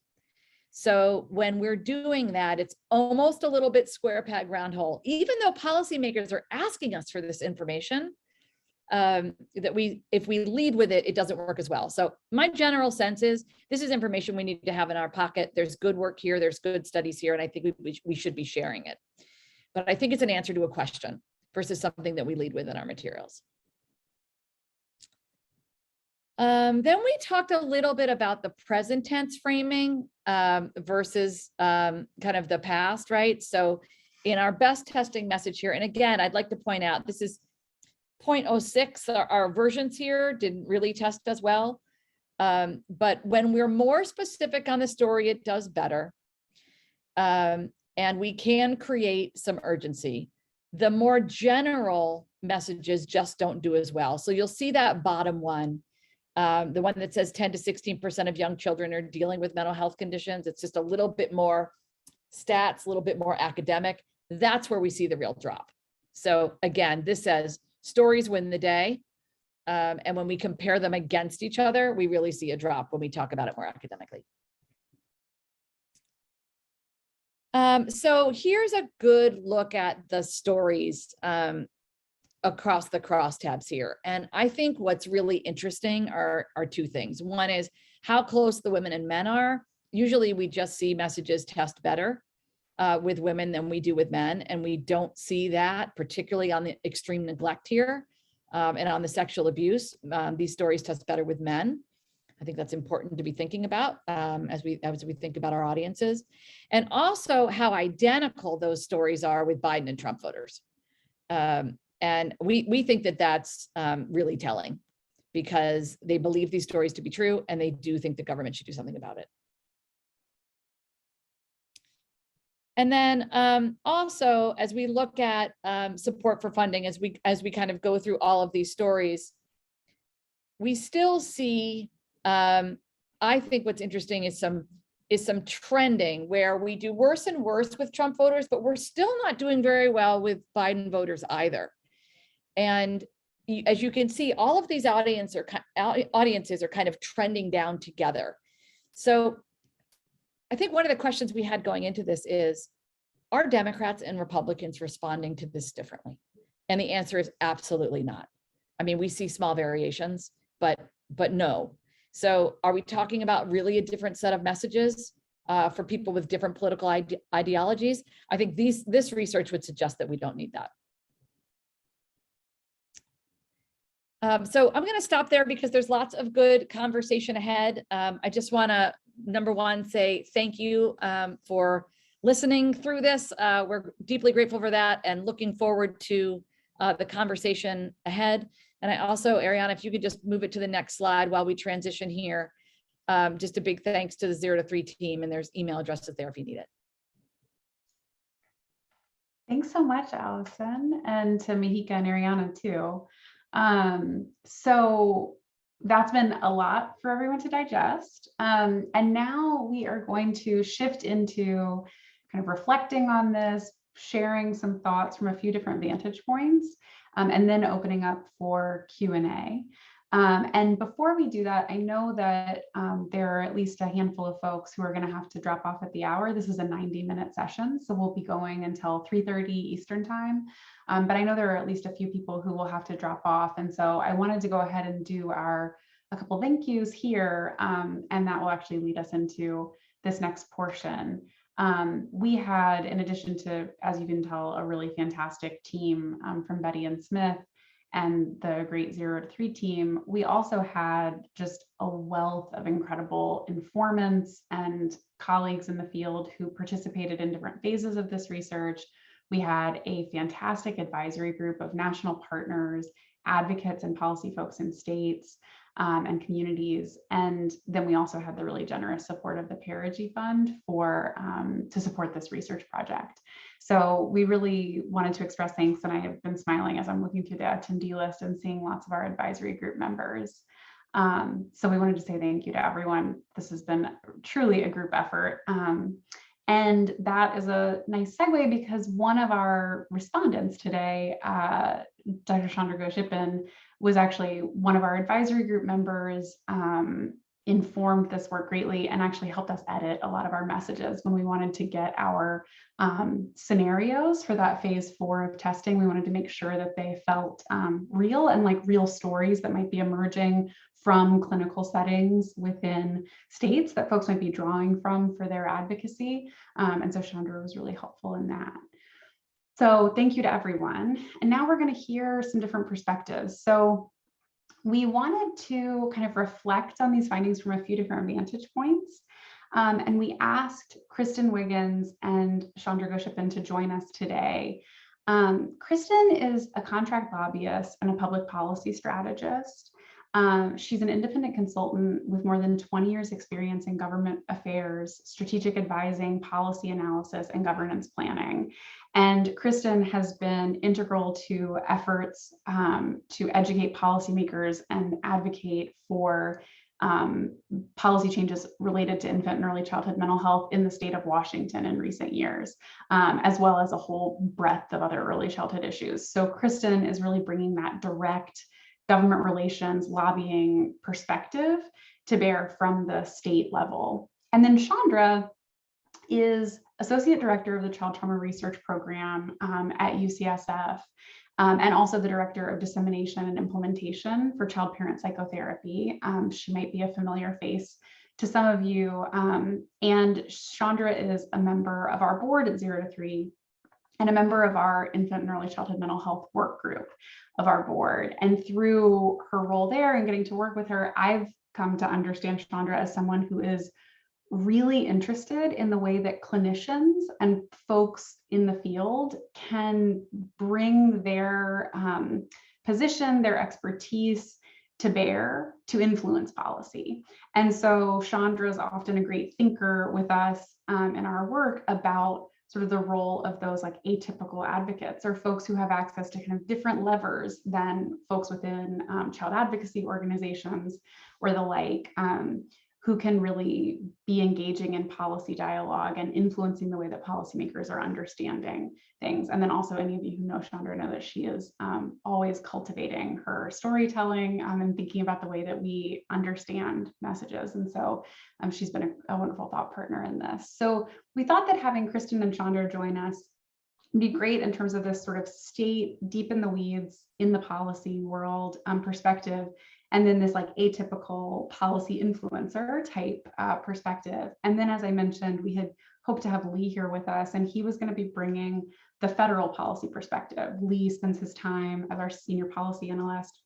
Speaker 2: So when we're doing that, it's almost a little bit square peg round hole, even though policymakers are asking us for this information, that if we lead with it, it doesn't work as well. So my general sense is this is information we need to have in our pocket. There's good work here, there's good studies here, and I think we should be sharing it. But I think it's an answer to a question versus something that we lead with in our materials. Then we talked a little bit about the present tense framing versus kind of the past, right? So in our best testing message here, and again, I'd like to point out, this is 0.06, our versions here didn't really test as well. But when we're more specific on the story, it does better. And we can create some urgency. The more general messages just don't do as well. So you'll see that bottom one, the one that says 10 to 16% of young children are dealing with mental health conditions. It's just a little bit more stats, a little bit more academic. That's where we see the real drop. So again, this says stories win the day. And when we compare them against each other, we really see a drop when we talk about it more academically. So here's a good look at the stories across the crosstabs here. And I think what's really interesting are two things. One is how close the women and men are. Usually we just see messages test better with women than we do with men. And we don't see that, particularly on the extreme neglect here and on the sexual abuse. These stories test better with men. I think that's important to be thinking about as we think about our audiences, and also how identical those stories are with Biden and Trump voters. And we think that that's really telling, because they believe these stories to be true, and they do think the government should do something about it. And then also, as we look at support for funding, as we kind of go through all of these stories, we still see, I think what's interesting is some trending where we do worse and worse with Trump voters, but we're still not doing very well with Biden voters either. And as you can see, all of these audiences are kind of trending down together. So I think one of the questions we had going into this is, are Democrats and Republicans responding to this differently? And the answer is absolutely not. I mean, we see small variations, but no. So are we talking about really a different set of messages for people with different political ideologies? I think this research would suggest that we don't need that. So I'm going to stop there because there's lots of good conversation ahead. I just want to, number one, say thank you for listening through this. We're deeply grateful for that and looking forward to the conversation ahead. And I also, Ariana, if you could just move it to the next slide while we transition here. Just a big thanks to the 0 to 3 team, and there's email addresses there if you need it.
Speaker 1: Thanks so much, Allison, and to Mahika and Ariana too. So that's been a lot for everyone to digest. And now we are going to shift into kind of reflecting on this, sharing some thoughts from a few different vantage points, and then opening up for Q&A. And before we do that, I know that there are at least a handful of folks who are going to have to drop off at the hour. This is a 90-minute session, so we'll be going until 3:30 Eastern time. But I know there are at least a few people who will have to drop off. And so I wanted to go ahead and do a couple thank yous here, and that will actually lead us into this next portion. We had, in addition to, as you can tell, a really fantastic team from Betty and Smith and the great 0 to 3 team, we also had just a wealth of incredible informants and colleagues in the field who participated in different phases of this research. We had a fantastic advisory group of national partners, advocates, and policy folks in states and communities. And then we also had the really generous support of the Perigee Fund to support this research project. So we really wanted to express thanks, and I have been smiling as I'm looking through the attendee list and seeing lots of our advisory group members. So we wanted to say thank you to everyone. This has been truly a group effort. And that is a nice segue because one of our respondents today, Dr. Chandra Ghosh-Ippan, was actually one of our advisory group members, informed this work greatly and actually helped us edit a lot of our messages when we wanted to get our scenarios for that phase 4 of testing. We wanted to make sure that they felt real and like real stories that might be emerging from clinical settings within states that folks might be drawing from for their advocacy. And so Chandra was really helpful in that. So thank you to everyone. And now we're going to hear some different perspectives. So we wanted to kind of reflect on these findings from a few different vantage points. And we asked Kristen Wiggins and Chandra Ghoshappan to join us today. Kristen is a contract lobbyist and a public policy strategist. She's an independent consultant with more than 20 years experience in government affairs, strategic advising, policy analysis, and governance planning. And Kristen has been integral to efforts to educate policymakers and advocate for policy changes related to infant and early childhood mental health in the state of Washington in recent years, as well as a whole breadth of other early childhood issues. So Kristen is really bringing that direct government relations lobbying perspective to bear from the state level. And then Chandra is Associate Director of the Child Trauma Research Program at UCSF, and also the Director of Dissemination and Implementation for Child Parent Psychotherapy. She might be a familiar face to some of you. And Chandra is a member of our board at 0 to 3 and a member of our infant and early childhood mental health work group of our board. And through her role there and getting to work with her, I've come to understand Chandra as someone who is really interested in the way that clinicians and folks in the field can bring their position, their expertise to bear to influence policy. And so Chandra is often a great thinker with us in our work about sort of the role of those like atypical advocates or folks who have access to kind of different levers than folks within child advocacy organizations or the like, who can really be engaging in policy dialogue and influencing the way that policymakers are understanding things. And then also any of you who know Chandra know that she is always cultivating her storytelling and thinking about the way that we understand messages. And so she's been a wonderful thought partner in this. So we thought that having Kristen and Chandra join us would be great in terms of this sort of state deep in the weeds in the policy world perspective. And then this like atypical policy influencer type perspective. And then, as I mentioned, we had hoped to have Lee here with us, and he was going to be bringing the federal policy perspective. Lee spends his time as our senior policy analyst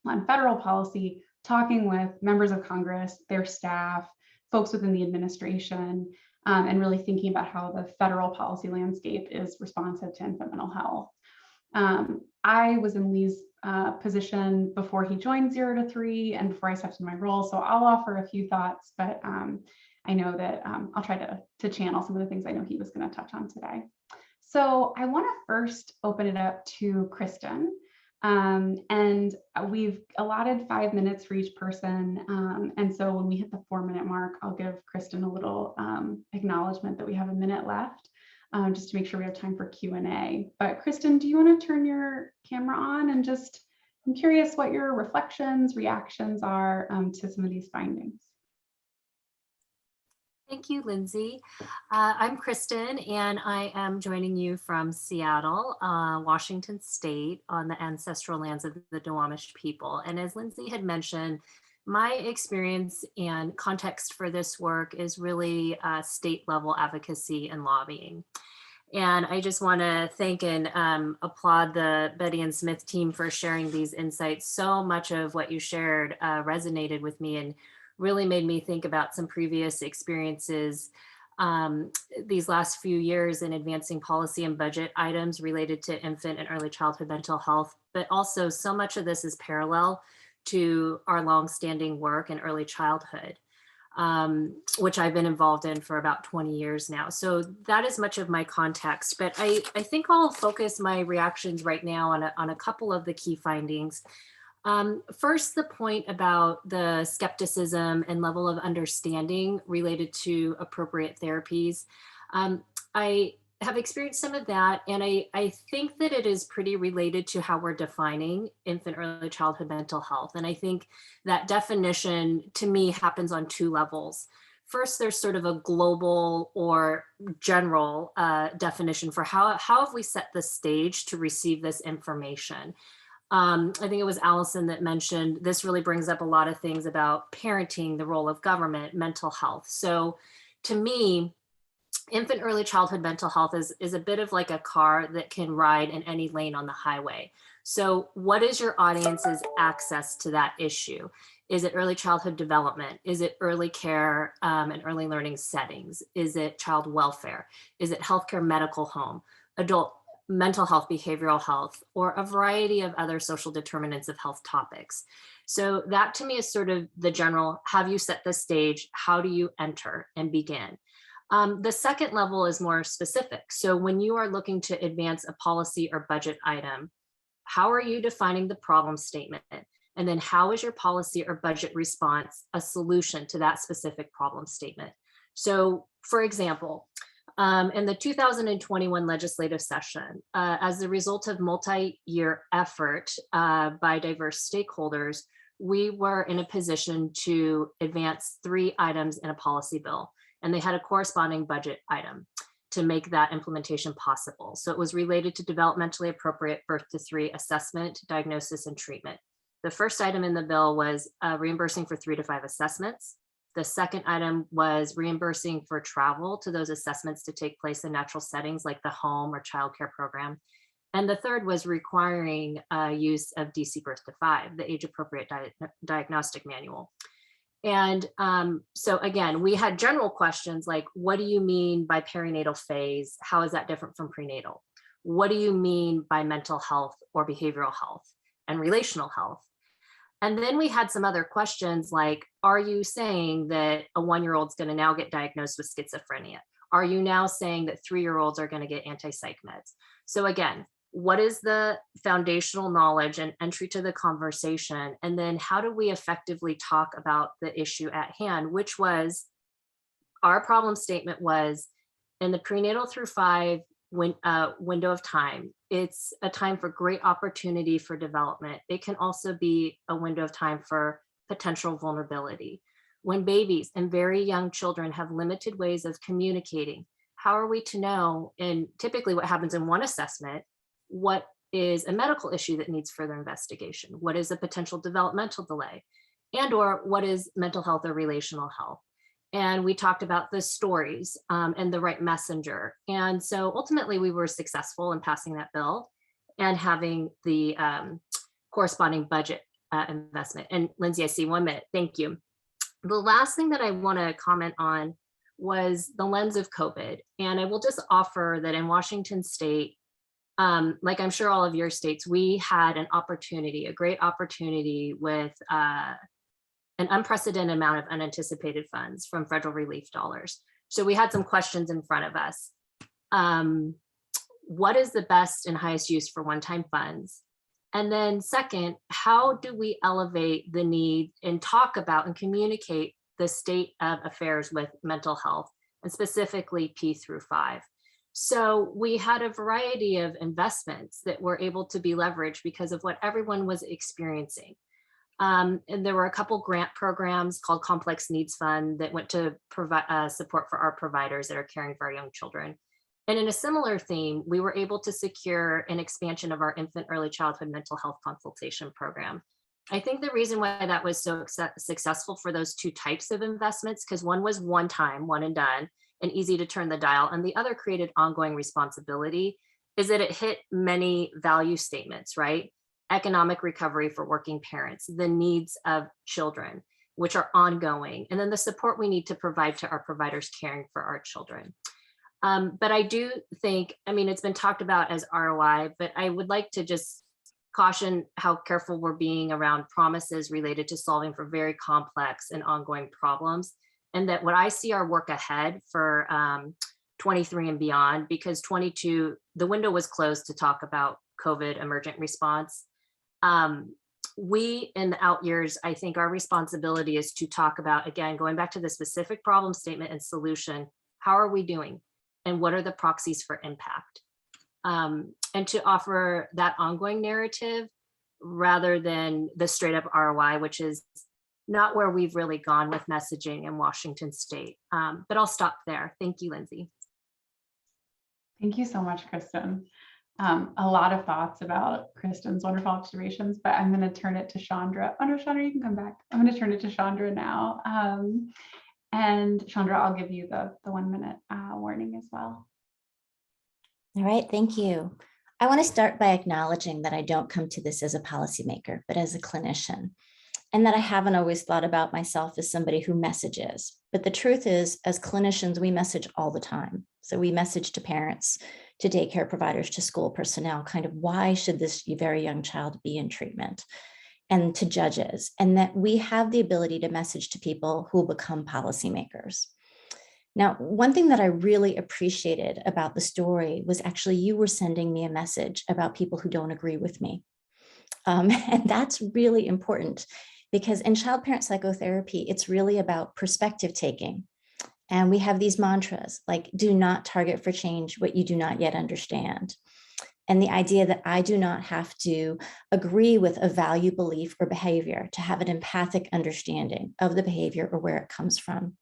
Speaker 1: on federal policy, talking with members of Congress, their staff, folks within the administration, and really thinking about how the federal policy landscape is responsive to infant mental health. I was in Lee's position before he joined 0 to 3 and before I stepped in my role. So I'll offer a few thoughts, but I know that I'll try to channel some of the things I know he was going to touch on today. So I want to first open it up to Kristen. And we've allotted 5 minutes for each person. And so when we hit the 4-minute mark, I'll give Kristen a little acknowledgement that we have a minute left. Just to make sure we have time for Q&A. But Kristen, do you want to turn your camera on and I'm curious what your reflections, reactions are to some of these findings.
Speaker 5: Thank you, Lindsay. I'm Kristen, and I am joining you from Seattle, Washington State, on the ancestral lands of the Duwamish people. And as Lindsay had mentioned, my experience and context for this work is really state level advocacy and lobbying. And I just want to thank and applaud the Betty and Smith team for sharing these insights. So much of what you shared resonated with me and really made me think about some previous experiences these last few years in advancing policy and budget items related to infant and early childhood mental health. But also so much of this is parallel to our longstanding work in early childhood, which I've been involved in for about 20 years now. So that is much of my context, but I think I'll focus my reactions right now on a couple of the key findings. First, the point about the skepticism and level of understanding related to appropriate therapies. I have experienced some of that, and I think that it is pretty related to how we're defining infant early childhood mental health. And I think that definition to me happens on 2 levels. First, there's sort of a global or general definition for how have we set the stage to receive this information. I think it was Allison that mentioned this really brings up a lot of things about parenting, the role of government, mental health. So to me, infant early childhood mental health is a bit of like a car that can ride in any lane on the highway. So what is your audience's access to that issue? Is it early childhood development? Is it early care and early learning settings? Is it child welfare? Is it healthcare, medical home, adult mental health, behavioral health, or a variety of other social determinants of health topics? So that to me is sort of the general, have you set the stage? How do you enter and begin? The second level is more specific. So when you are looking to advance a policy or budget item, how are you defining the problem statement? And then how is your policy or budget response a solution to that specific problem statement? So for example, in the 2021 legislative session, as a result of multi-year effort by diverse stakeholders, we were in a position to advance 3 items in a policy bill, and they had a corresponding budget item to make that implementation possible. So it was related to developmentally appropriate birth to 3 assessment, diagnosis, and treatment. The first item in the bill was reimbursing for 3 to 5 assessments. The second item was reimbursing for travel to those assessments to take place in natural settings like the home or childcare program. And the third was requiring use of DC Birth to 5, the age appropriate diagnostic manual. And so again, we had general questions like, what do you mean by perinatal phase? How is that different from prenatal? What do you mean by mental health or behavioral health and relational health? And then we had some other questions like, are you saying that a 1-year-old's going to now get diagnosed with schizophrenia? Are you now saying that 3-year-olds are going to get anti-psych meds? So again, what is the foundational knowledge and entry to the conversation? And then how do we effectively talk about the issue at hand, which was, our problem statement was, in the prenatal through 5 window of time, it's a time for great opportunity for development. It can also be a window of time for potential vulnerability. When babies and very young children have limited ways of communicating, how are we to know, and typically what happens in one assessment, what is a medical issue that needs further investigation? What is a potential developmental delay? And or what is mental health or relational health? And we talked about the stories and the right messenger. And so ultimately we were successful in passing that bill and having the corresponding budget investment. And Lindsay, I see 1 minute, thank you. The last thing that I wanna comment on was the lens of COVID. And I will just offer that in Washington State, like I'm sure all of your states, we had an opportunity, a great opportunity with an unprecedented amount of unanticipated funds from federal relief dollars. So we had some questions in front of us. What is the best and highest use for one-time funds? And then second, how do we elevate the need and talk about and communicate the state of affairs with mental health, and specifically P through 5? So we had a variety of investments that were able to be leveraged because of what everyone was experiencing. And there were a couple grant programs called Complex Needs Fund that went to provide support for our providers that are caring for our young children. And in a similar theme, we were able to secure an expansion of our infant early childhood mental health consultation program. I think the reason why that was so successful for those 2 types of investments, because one was one time, one and done, and easy to turn the dial, and the other created ongoing responsibility, is that it hit many value statements, right? Economic recovery for working parents, the needs of children, which are ongoing, and then the support we need to provide to our providers caring for our children. But I do think, I mean, it's been talked about as ROI, but I would like to just caution how careful we're being around promises related to solving for very complex and ongoing problems. And that what I see our work ahead for 23 and beyond, because 22, the window was closed to talk about COVID emergent response. We in the out years, I think our responsibility is to talk about, again, going back to the specific problem statement and solution, how are we doing? And what are the proxies for impact? And to offer that ongoing narrative rather than the straight up ROI, which is not where we've really gone with messaging in Washington State. But I'll stop there. Thank you, Lindsay.
Speaker 1: Thank you so much, Kristen. A lot of thoughts about Kristen's wonderful observations, but I'm going to turn it to Chandra. Oh no, Chandra, you can come back. I'm going to turn it to Chandra now. And Chandra, I'll give you the 1 minute warning as well.
Speaker 6: All right, thank you. I want to start by acknowledging that I don't come to this as a policymaker, but as a clinician, and that I haven't always thought about myself as somebody who messages. But the truth is, as clinicians, we message all the time. So we message to parents, to daycare providers, to school personnel, kind of why should this very young child be in treatment, and to judges, and that we have the ability to message to people who will become policymakers. Now, one thing that I really appreciated about the story was actually you were sending me a message about people who don't agree with me. And that's really important because in child parent psychotherapy, it's really about perspective taking. And we have these mantras like, do not target for change what you do not yet understand. And the idea that I do not have to agree with a value, belief, or behavior to have an empathic understanding of the behavior or where it comes from.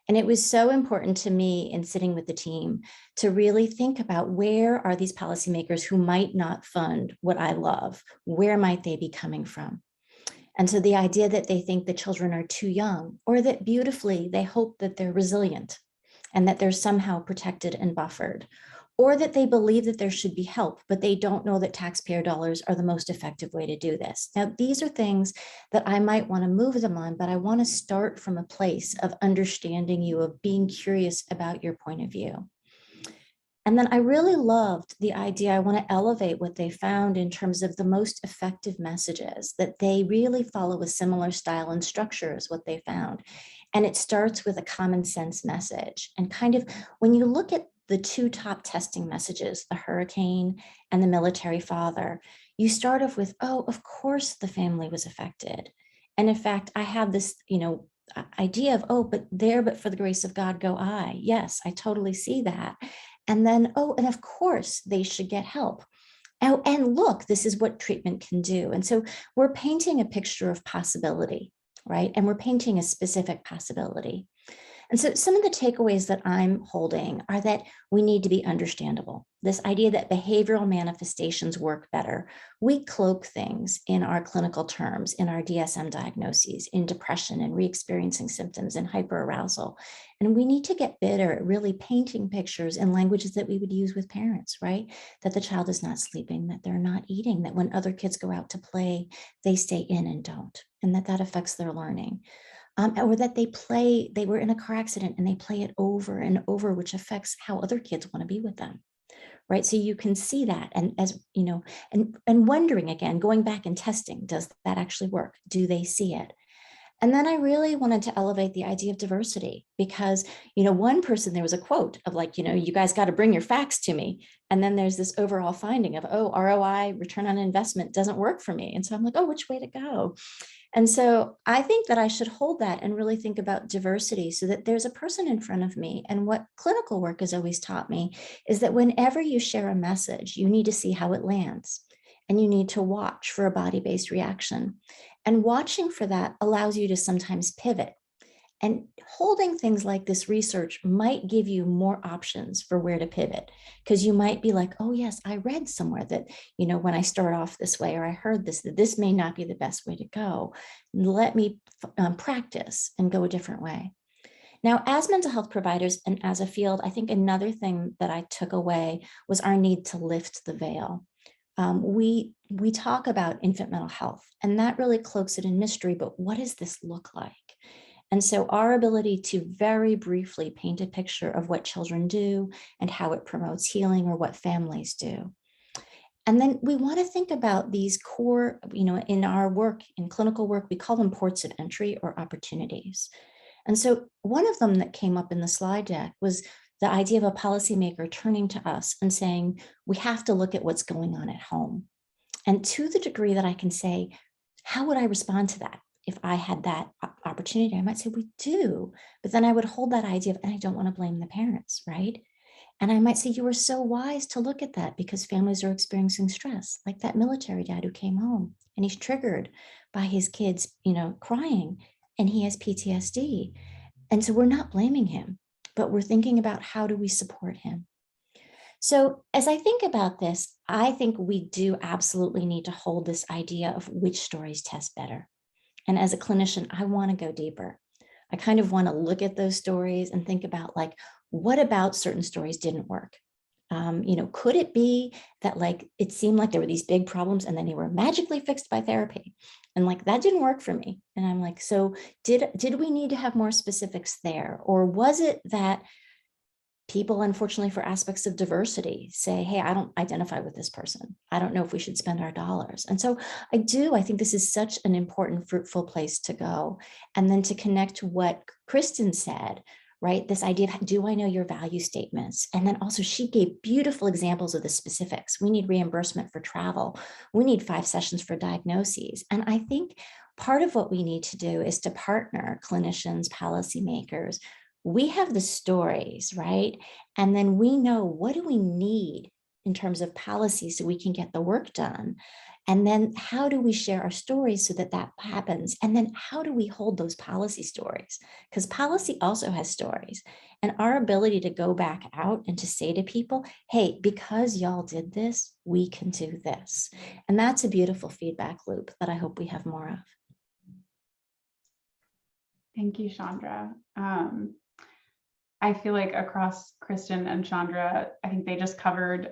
Speaker 6: And it was so important to me in sitting with the team to really think about where are these policymakers who might not fund what I love? Where might they be coming from? And so the idea that they think the children are too young, or that beautifully they hope that they're resilient and that they're somehow protected and buffered, or that they believe that there should be help, but they don't know that taxpayer dollars are the most effective way to do this. Now, these are things that I might want to move them on, but I want to start from a place of understanding you, of being curious about your point of view. And then I really loved the idea, I want to elevate what they found in terms of the most effective messages, that they really follow a similar style and structure as what they found. And it starts with a common sense message. And kind of when you look at the two top testing messages, the hurricane and the military father, you start off with, oh, of course the family was affected. And in fact, I have this, idea of, oh, but for the grace of God go I. Yes, I totally see that. And then, oh, and of course they should get help. Oh, and look, this is what treatment can do. And so we're painting a picture of possibility, right? And we're painting a specific possibility. And so some of the takeaways that I'm holding are that we need to be understandable. This idea that behavioral manifestations work better. We cloak things in our clinical terms, in our DSM diagnoses, in depression and re-experiencing symptoms and hyperarousal. And we need to get better at really painting pictures in languages that we would use with parents, right? That the child is not sleeping, that they're not eating, that when other kids go out to play, they stay in and don't, and that affects their learning. Or that they were in a car accident and they play it over and over, which affects how other kids want to be with them, right? So you can see that, and as you know, and wondering again, going back and testing, does that actually work? Do they see it? And then I really wanted to elevate the idea of diversity because, one person, there was a quote of like, you guys got to bring your facts to me. And then there's this overall finding of, oh, ROI, return on investment, doesn't work for me. And so I'm like, oh, which way to go? And so I think that I should hold that and really think about diversity so that there's a person in front of me. And what clinical work has always taught me is that whenever you share a message, you need to see how it lands and you need to watch for a body-based reaction. And watching for that allows you to sometimes pivot. And holding things like this research might give you more options for where to pivot, because you might be like, oh yes, I read somewhere that, when I start off this way, or I heard this, that this may not be the best way to go. Let me practice and go a different way. Now, as mental health providers and as a field, I think another thing that I took away was our need to lift the veil. We talk about infant mental health, and that really cloaks it in mystery, but what does this look like? And so our ability to very briefly paint a picture of what children do and how it promotes healing, or what families do. And then we want to think about these core, in our work, in clinical work, we call them ports of entry or opportunities. And so one of them that came up in the slide deck was the idea of a policymaker turning to us and saying, we have to look at what's going on at home. And to the degree that I can say, how would I respond to that? If I had that opportunity, I might say, we do, but then I would hold that idea of, and I don't want to blame the parents, right? And I might say, you were so wise to look at that because families are experiencing stress, like that military dad who came home and he's triggered by his kids, crying, and he has PTSD. And so we're not blaming him, but we're thinking about how do we support him? So as I think about this, I think we do absolutely need to hold this idea of which stories test better. And as a clinician, I want to go deeper. I kind of want to look at those stories and think about, like, what about certain stories didn't work? Could it be that like it seemed like there were these big problems and then they were magically fixed by therapy? And like that didn't work for me. And I'm like, so did we need to have more specifics there? Or was it that people, unfortunately, for aspects of diversity, say, hey, I don't identify with this person. I don't know if we should spend our dollars. And so I think this is such an important, fruitful place to go. And then to connect to what Kristen said, right? This idea of, do I know your value statements? And then also she gave beautiful examples of the specifics. We need reimbursement for travel. We need 5 sessions for diagnoses. And I think part of what we need to do is to partner clinicians, policymakers. We have the stories, right? And then we know, what do we need in terms of policy so we can get the work done? And then how do we share our stories so that that happens? And then how do we hold those policy stories? Because policy also has stories, and our ability to go back out and to say to people, hey, because y'all did this, we can do this. And that's a beautiful feedback loop that I hope we have more of.
Speaker 1: Thank you, Chandra. I feel like across Kristen and Chandra, I think they just covered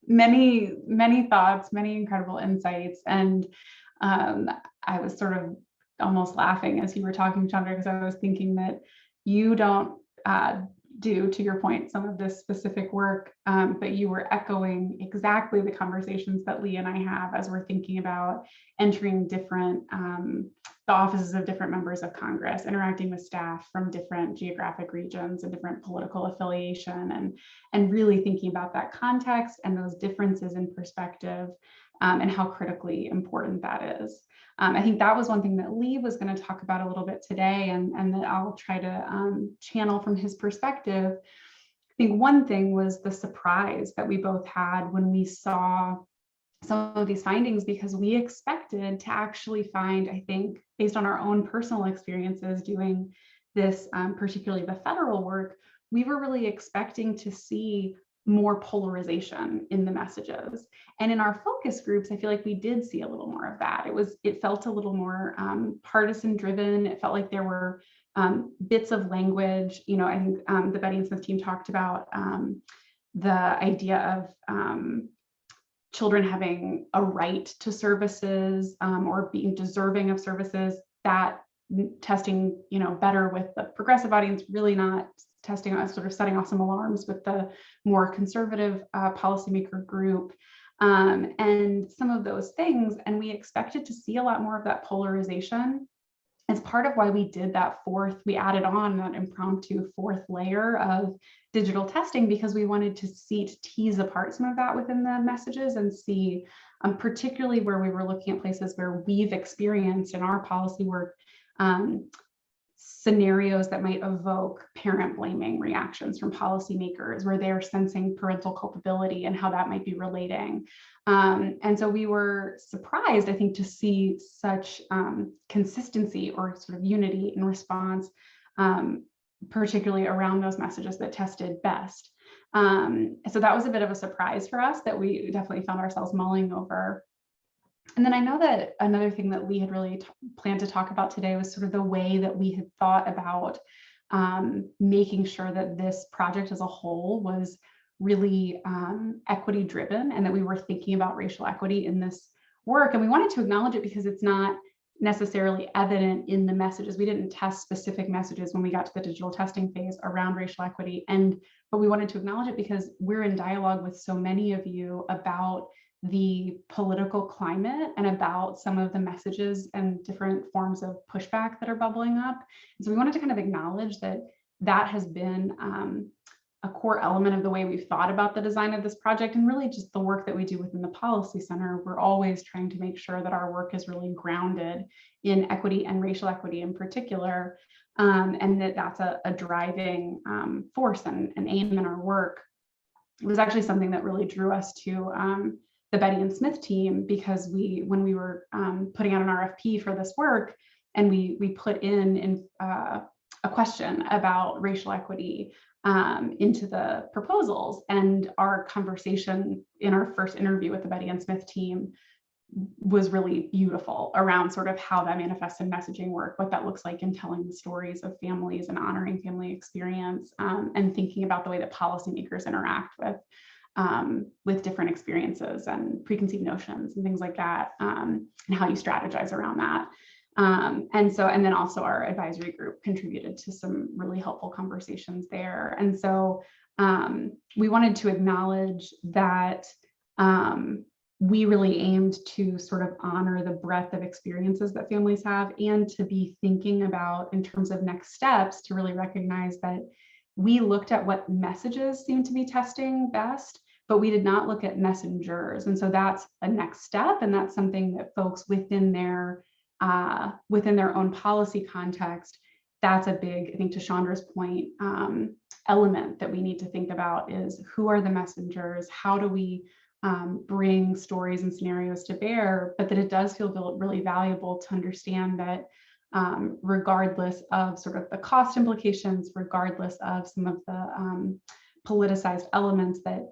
Speaker 1: many, many thoughts, many incredible insights. And I was sort of almost laughing as you were talking, Chandra, because I was thinking that you don't do, to your point, some of this specific work, but you were echoing exactly the conversations that Lee and I have as we're thinking about entering different, the offices of different members of Congress, interacting with staff from different geographic regions and different political affiliation, and really thinking about that context and those differences in perspective, and how critically important that is. I think that was one thing that Lee was going to talk about a little bit today, and that I'll try to channel from his perspective. I think one thing was the surprise that we both had when we saw some of these findings, because we expected to actually find, I think, based on our own personal experiences doing this, particularly the federal work, we were really expecting to see more polarization in the messages. And in our focus groups, I feel like we did see a little more of that. It felt a little more partisan driven. It felt like there were bits of language. I think the Betty and Smith team talked about the idea of children having a right to services, or being deserving of services, that testing, better with the progressive audience, really not testing, sort of setting off some alarms with the more conservative policymaker group, and some of those things. And we expected to see a lot more of that polarization. It's part of why we did we added on that impromptu 4th layer of digital testing, because we wanted to tease apart some of that within the messages and see, particularly where we were looking at places where we've experienced in our policy work, scenarios that might evoke parent blaming reactions from policymakers, where they're sensing parental culpability and how that might be relating. And so we were surprised, I think, to see such consistency or sort of unity in response, particularly around those messages that tested best. So that was a bit of a surprise for us that we definitely found ourselves mulling over. And then I know that another thing that Lee had really planned to talk about today was sort of the way that we had thought about making sure that this project as a whole was really equity driven, and that we were thinking about racial equity in this work. And we wanted to acknowledge it because it's not necessarily evident in the messages. We didn't test specific messages when we got to the digital testing phase around racial equity, but we wanted to acknowledge it because we're in dialogue with so many of you about the political climate and about some of the messages and different forms of pushback that are bubbling up. And so we wanted to kind of acknowledge that that has been a core element of the way we've thought about the design of this project, and really just the work that we do within the Policy Center. We're always trying to make sure that our work is really grounded in equity and racial equity in particular, and that that's a driving force and aim in our work. It was actually something that really drew us to the Betty and Smith team, because when we were putting out an RFP for this work, and we put in a question about racial equity into the proposals, and our conversation in our first interview with the Betty and Smith team was really beautiful around sort of how that manifests in messaging work, what that looks like in telling the stories of families and honoring family experience, and thinking about the way that policymakers interact with with different experiences and preconceived notions and things like that, and how you strategize around that. And then also our advisory group contributed to some really helpful conversations there. And so we wanted to acknowledge that we really aimed to sort of honor the breadth of experiences that families have, and to be thinking about, in terms of next steps, to really recognize that we looked at what messages seem to be testing best, but we did not look at messengers. And so that's a next step. And that's something that folks within their own policy context, that's a big, I think, to Chandra's point, element that we need to think about is, who are the messengers? How do we bring stories and scenarios to bear, but that it does feel really valuable to understand that regardless of sort of the cost implications, regardless of some of the politicized elements, that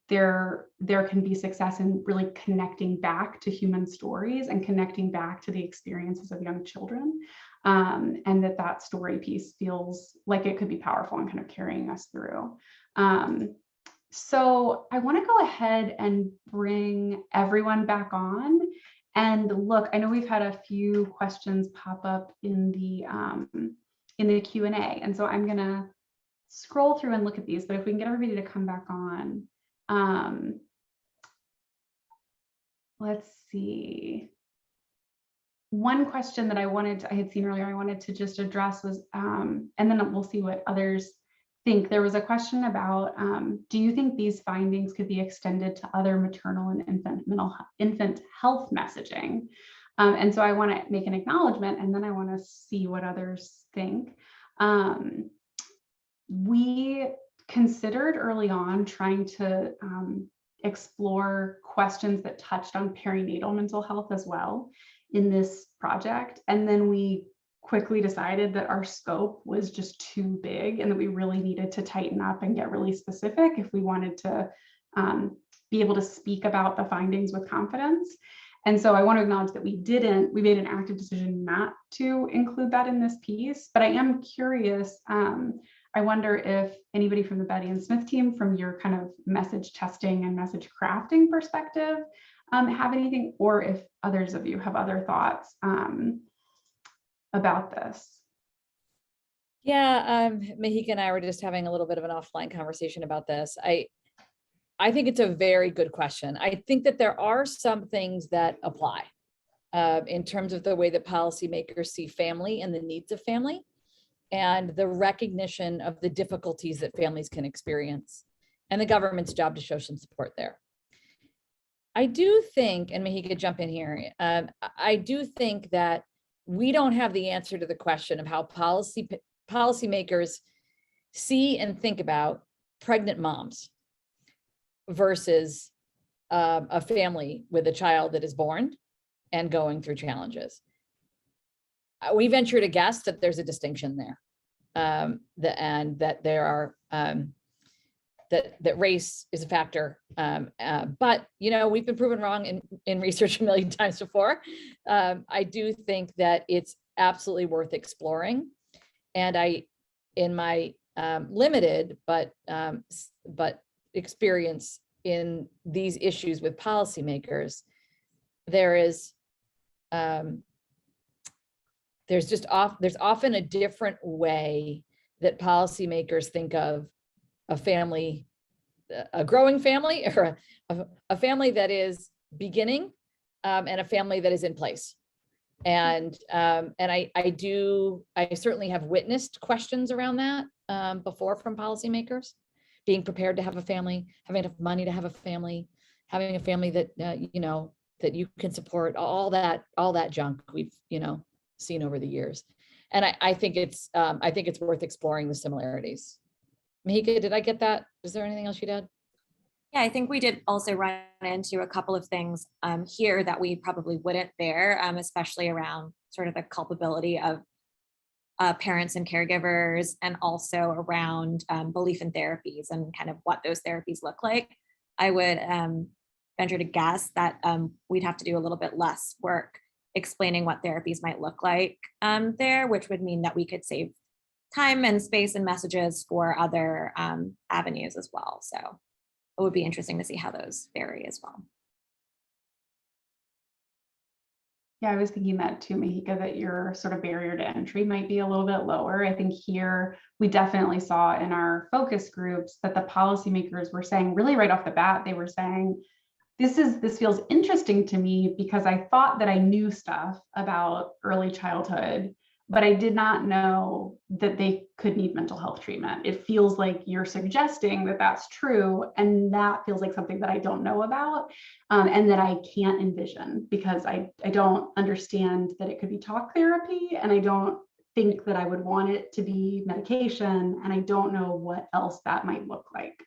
Speaker 1: there can be success in really connecting back to human stories and connecting back to the experiences of young children, and that story piece feels like it could be powerful and kind of carrying us through. So I want to go ahead and bring everyone back on. And look, I know we've had a few questions pop up in the Q&A, and so I'm going to scroll through and look at these. But if we can get everybody to come back on, let's see. One question that I had seen earlier, I wanted to just address was, and then we'll see what others think. There was a question about, do you think these findings could be extended to other maternal and infant health messaging? And so I want to make an acknowledgement, and then I want to see what others think. We considered early on trying to explore questions that touched on perinatal mental health as well in this project. And then we quickly decided that our scope was just too big, and that we really needed to tighten up and get really specific if we wanted to be able to speak about the findings with confidence. And so I want to acknowledge that we made an active decision not to include that in this piece, but I am curious. I wonder if anybody from the Betty and Smith team, from your kind of message testing and message crafting perspective, have anything, or if others of you have other thoughts about this.
Speaker 2: Yeah, Mahika and I were just having a little bit of an offline conversation about this. I think it's a very good question. I think that there are some things that apply in terms of the way that policymakers see family and the needs of family, and the recognition of the difficulties that families can experience, and the government's job to show some support there. I do think, and Mahika, jump in here, I do think that we don't have the answer to the question of how policymakers see and think about pregnant moms versus a family with a child that is born and going through challenges. We venture to guess that there's a distinction there, and that there are that race is a factor, but we've been proven wrong in research a million times before. I do think that it's absolutely worth exploring, and in my limited but experience in these issues with policymakers, there's often a different way that policymakers think of a family, a growing family, or a family that is beginning, and a family that is in place. And I certainly have witnessed questions around that before from policymakers, being prepared to have a family, having enough money to have a family, having a family that that you can support, all that junk we've seen over the years. And I think it's worth exploring the similarities. Mahika, did I get that? Is there anything else you'd add?
Speaker 4: Yeah, I think we did also run into a couple of things here that we probably wouldn't there, especially around sort of the culpability of parents and caregivers, and also around belief in therapies and kind of what those therapies look like. I would venture to guess that we'd have to do a little bit less work explaining what therapies might look like there, which would mean that we could save time and space and messages for other avenues as well. So it would be interesting to see how those vary as well.
Speaker 1: Yeah, I was thinking that too, Mahika, that your sort of barrier to entry might be a little bit lower. I think here we definitely saw in our focus groups that the policymakers were saying really right off the bat, they were saying, this feels interesting to me because I thought that I knew stuff about early childhood, but I did not know that they could need mental health treatment. It feels like you're suggesting that that's true, and that feels like something that I don't know about, and that I can't envision because I don't understand that it could be talk therapy, and I don't think that I would want it to be medication, and I don't know what else that might look like.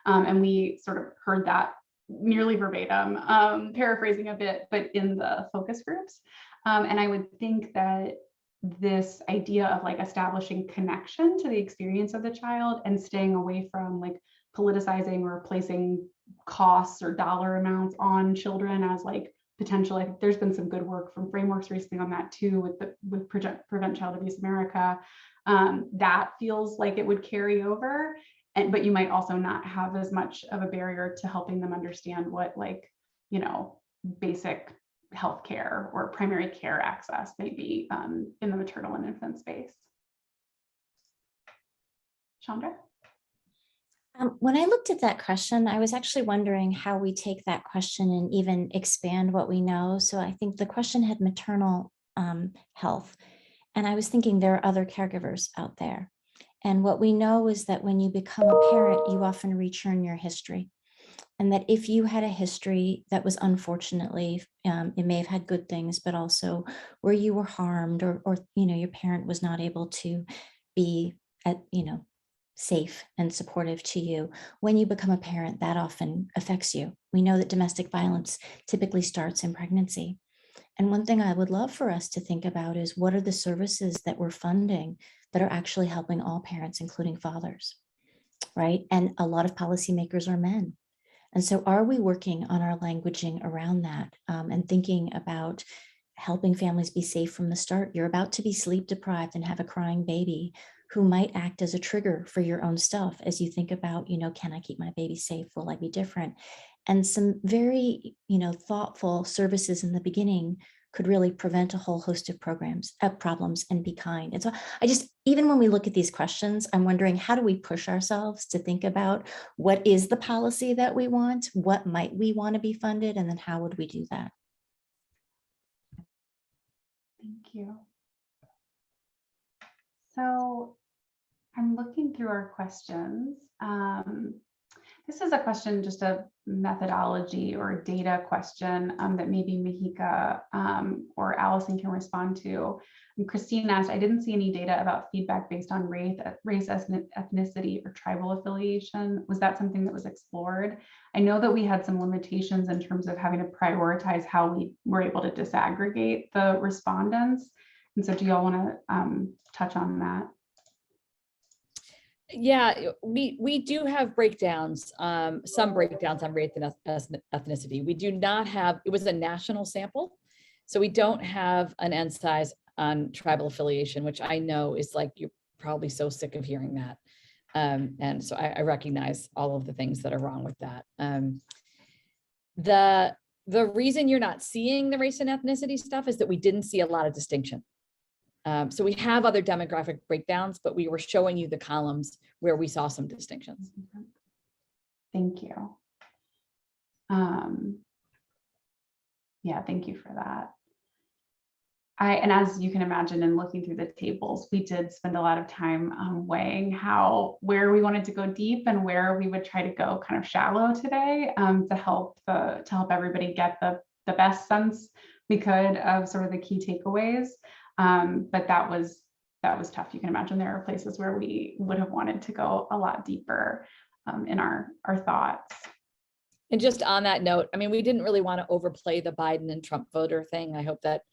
Speaker 1: And we sort of heard that nearly verbatim, paraphrasing a bit, but in the focus groups. And I would think that this idea of like establishing connection to the experience of the child and staying away from like politicizing or placing costs or dollar amounts on children as like potential. I think there's been some good work from frameworks recently on that too with Prevent Child Abuse America. That feels like it would carry over. But you might also not have as much of a barrier to helping them understand what, like, you know, basic healthcare or primary care access may be in the maternal and infant space. Chandra?
Speaker 6: When I looked at that question, I was actually wondering how we take that question and even expand what we know. So I think the question had maternal health. And I was thinking there are other caregivers out there. And what we know is that when you become a parent, you often rechurn your history. And that if you had a history that was unfortunately, it may have had good things, but also where you were harmed or you know, your parent was not able to be safe and supportive to you. When you become a parent, that often affects you. We know that domestic violence typically starts in pregnancy. And one thing I would love for us to think about is what are the services that we're funding that are actually helping all parents, including fathers, right? And a lot of policymakers are men. And so are we working on our languaging around that and thinking about helping families be safe from the start? You're about to be sleep deprived and have a crying baby who might act as a trigger for your own stuff as you think about, you know, can I keep my baby safe? Will I be different? And some very, thoughtful services in the beginning could really prevent a whole host of problems and be kind. And so even when we look at these questions, I'm wondering, how do we push ourselves to think about what is the policy that we want? What might we want to be funded? And then how would we do that?
Speaker 1: Thank you. So I'm looking through our questions. This is a question, just a methodology or a data question that maybe Mahika or Allison can respond to. And Christine asked, I didn't see any data about feedback based on race, ethnicity, or tribal affiliation. Was that something that was explored? I know that we had some limitations in terms of having to prioritize how we were able to disaggregate the respondents. And so do y'all want to touch on that?
Speaker 2: Yeah, we do have breakdowns, some breakdowns on race and ethnicity. We do not have, it was a national sample, so we don't have an end size on tribal affiliation, which I know is like, you're probably so sick of hearing that. And so I recognize all of the things that are wrong with that. The reason you're not seeing the race and ethnicity stuff is that we didn't see a lot of distinction. So we have other demographic breakdowns, but we were showing you the columns where we saw some distinctions.
Speaker 1: Thank you. Yeah, thank you for that. And as you can imagine, in looking through the tables, we did spend a lot of time weighing where we wanted to go deep and where we would try to go kind of shallow today to help everybody get the best sense we could of sort of the key takeaways. But that was tough. You can imagine there are places where we would have wanted to go a lot deeper in our thoughts.
Speaker 2: And just on that note, I mean, we didn't really want to overplay the Biden and Trump voter thing. I hope that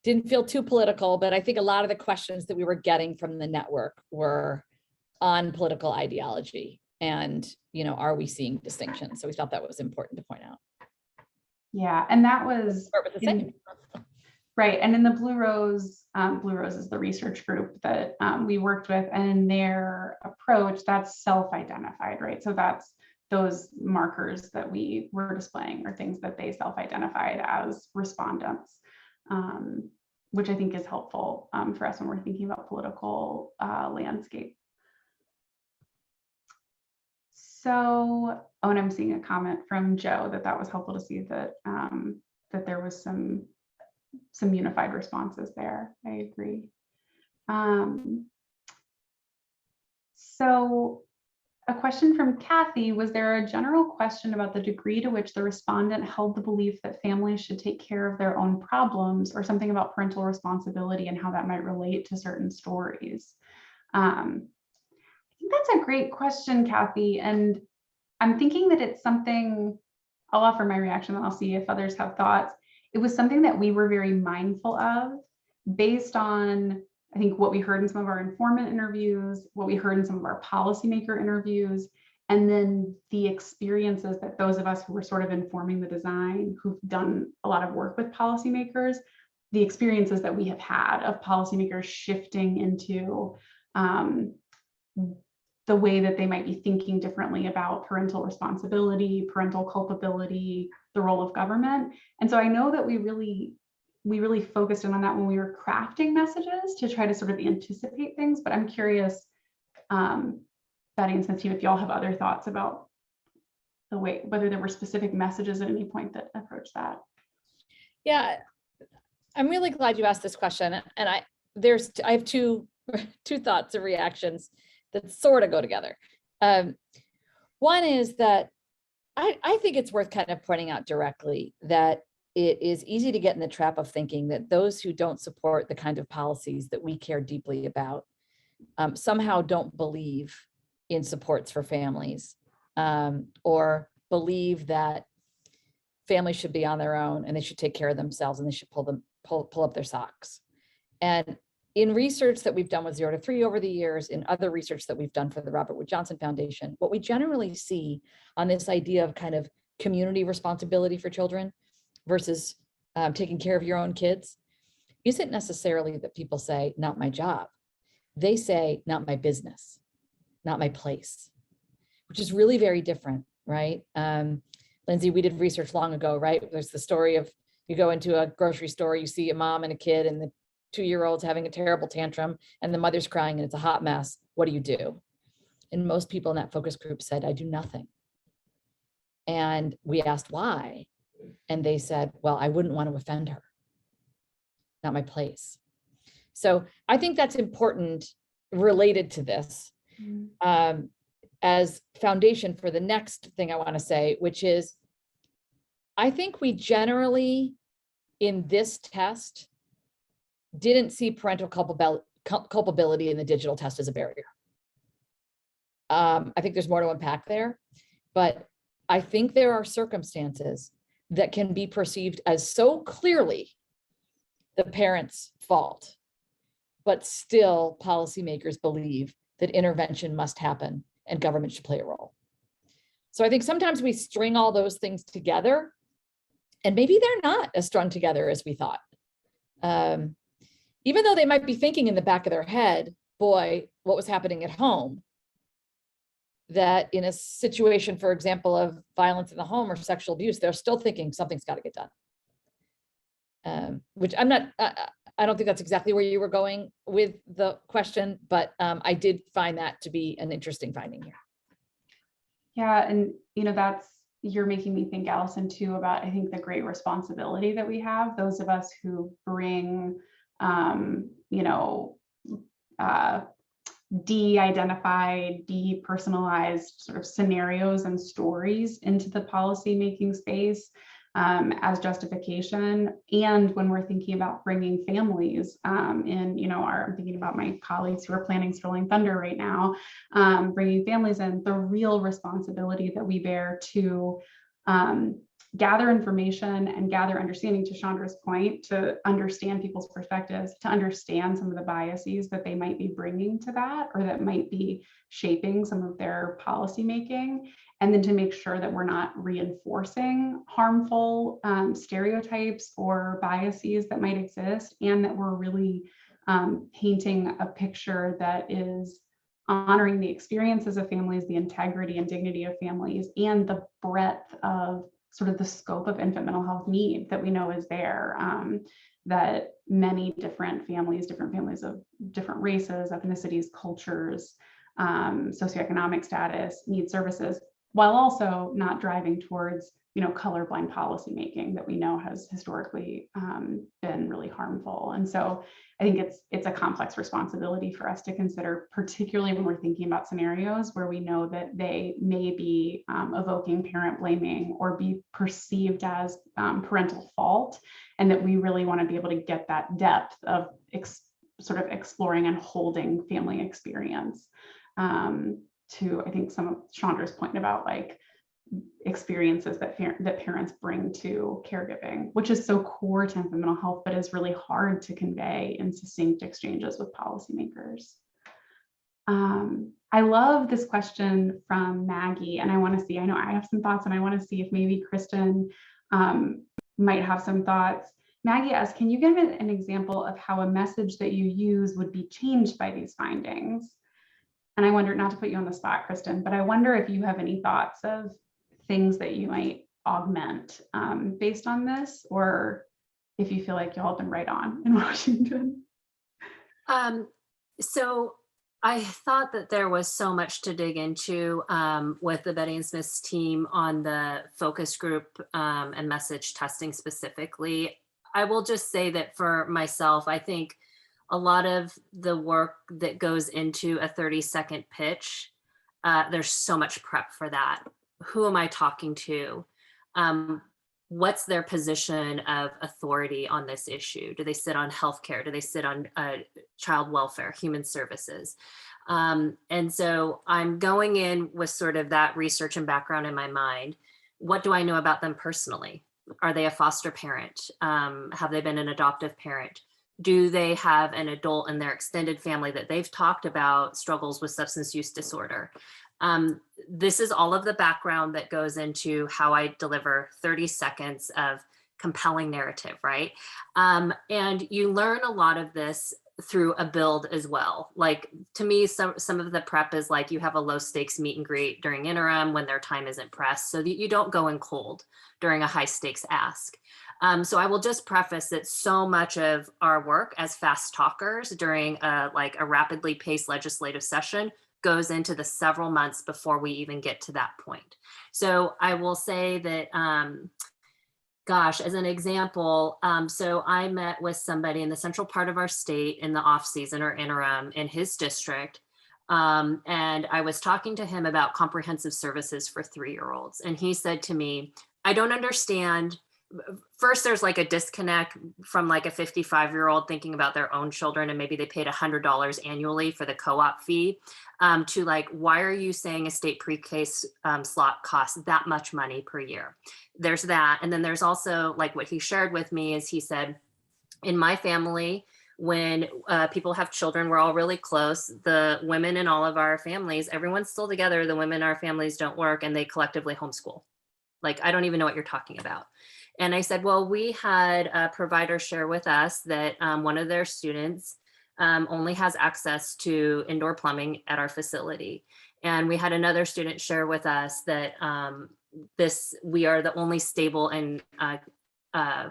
Speaker 2: didn't feel too political, but I think a lot of the questions that we were getting from the network were on political ideology and, are we seeing distinctions? So we thought that was important to point out.
Speaker 1: Yeah, and that was
Speaker 2: the same.
Speaker 1: Right. And in the Blue Rose is the research group that we worked with, and in their approach, that's self-identified, right? So that's those markers that we were displaying are things that they self-identified as respondents, which I think is helpful for us when we're thinking about political landscape. So, oh, and I'm seeing a comment from Joe that was helpful to see that that there was some unified responses there. I agree. So a question from Kathy, was there a general question about the degree to which the respondent held the belief that families should take care of their own problems, or something about parental responsibility and how that might relate to certain stories? I think that's a great question, Kathy. And I'm thinking that it's something, I'll offer my reaction and I'll see if others have thoughts. It was something that we were very mindful of based on, I think, what we heard in some of our informant interviews, what we heard in some of our policymaker interviews, and then the experiences that those of us who were sort of informing the design, who've done a lot of work with policymakers, the experiences that we have had of policymakers shifting into the way that they might be thinking differently about parental responsibility, parental culpability, the role of government. And so I know that we really focused in on that when we were crafting messages to try to sort of anticipate things. But I'm curious, Betty and Smith team, if y'all have other thoughts about the way, whether there were specific messages at any point that approach that.
Speaker 2: Yeah, I'm really glad you asked this question. And I have two thoughts or reactions that sort of go together. One is that I think it's worth kind of pointing out directly that it is easy to get in the trap of thinking that those who don't support the kind of policies that we care deeply about somehow don't believe in supports for families, or believe that families should be on their own and they should take care of themselves and they should pull up their socks. And in research that we've done with 0 to 3 over the years, in other research that we've done for the Robert Wood Johnson Foundation, what we generally see on this idea of kind of community responsibility for children versus taking care of your own kids isn't necessarily that people say, not my job. They say, not my business, not my place, which is really very different, right? Lindsay, we did research long ago, right? There's the story of you go into a grocery store, you see a mom and a kid, and the 2-year-old's having a terrible tantrum and the mother's crying and it's a hot mess. What do you do? And most people in that focus group said, I do nothing. And we asked why. And they said, well, I wouldn't want to offend her. Not my place. So I think that's important related to this as foundation for the next thing I want to say, which is, I think we generally in this test didn't see parental culpability in the digital test as a barrier. I think there's more to unpack there, but I think there are circumstances that can be perceived as so clearly the parent's fault, but still policymakers believe that intervention must happen and government should play a role. So I think sometimes we string all those things together and maybe they're not as strung together as we thought. Even though they might be thinking in the back of their head, boy, what was happening at home, that in a situation, for example, of violence in the home or sexual abuse, they're still thinking something's got to get done. Which I don't think that's exactly where you were going with the question, but I did find that to be an interesting finding here.
Speaker 1: Yeah, and you're making me think, Allison, too, about, I think, the great responsibility that we have, those of us who bring de-identified, depersonalized sort of scenarios and stories into the policy making space as justification. And when we're thinking about bringing families I'm thinking about my colleagues who are planning Sterling Thunder right now, bringing families in, the real responsibility that we bear to gather information and gather understanding, to Chandra's point, to understand people's perspectives, to understand some of the biases that they might be bringing to that, or that might be shaping some of their policy making, and then to make sure that we're not reinforcing harmful stereotypes or biases that might exist, and that we're really painting a picture that is honoring the experiences of families, the integrity and dignity of families, and the breadth of sort of the scope of infant mental health need that we know is there, that many different families of different races, ethnicities, cultures, socioeconomic status need services, while also not driving towards, colorblind policymaking that we know has historically been really harmful. And so I think it's a complex responsibility for us to consider, particularly when we're thinking about scenarios where we know that they may be evoking parent blaming or be perceived as parental fault, and that we really want to be able to get that depth of sort of exploring and holding family experience. To, I think, some of Chandra's point about like experiences that parents bring to caregiving, which is so core to infant mental health, but is really hard to convey in succinct exchanges with policymakers. I love this question from Maggie, and I want to see, I know I have some thoughts, and I want to see if maybe Kristen might have some thoughts. Maggie asks, can you give an example of how a message that you use would be changed by these findings? And I wonder, not to put you on the spot, Kristen, but I wonder if you have any thoughts of things that you might augment based on this, or if you feel like y'all have been right on in Washington.
Speaker 5: So I thought that there was so much to dig into with the Betty and Smith's team on the focus group and message testing specifically. I will just say that for myself, I think a lot of the work that goes into a 30-second pitch, there's so much prep for that. Who am I talking to? What's their position of authority on this issue? Do they sit on healthcare? Do they sit on child welfare, human services? And so I'm going in with sort of that research and background in my mind. What do I know about them personally? Are they a foster parent? Have they been an adoptive parent? Do they have an adult in their extended family that they've talked about struggles with substance use disorder? This is all of the background that goes into how I deliver 30 seconds of compelling narrative, right? And you learn a lot of this through a build as well. Like, to me, some of the prep is like you have a low stakes meet and greet during interim when their time isn't pressed, so that you don't go in cold during a high stakes ask. So I will just preface that so much of our work as fast talkers during a rapidly paced legislative session goes into the several months before we even get to that point. So I will say that, gosh, as an example, so I met with somebody in the central part of our state in the off season or interim in his district. And I was talking to him about comprehensive services for 3-year-olds. And he said to me, I don't understand. First, there's like a disconnect from like a 55-year-old thinking about their own children, and maybe they paid $100 annually for the co-op fee, to like, why are you saying a state pre-K slot costs that much money per year? There's that. And then there's also like what he shared with me is he said, in my family, when people have children, we're all really close. The women in all of our families, everyone's still together. The women in our families don't work, and they collectively homeschool. Like, I don't even know what you're talking about. And I said, well, we had a provider share with us that one of their students only has access to indoor plumbing at our facility. And we had another student share with us that we are the only stable and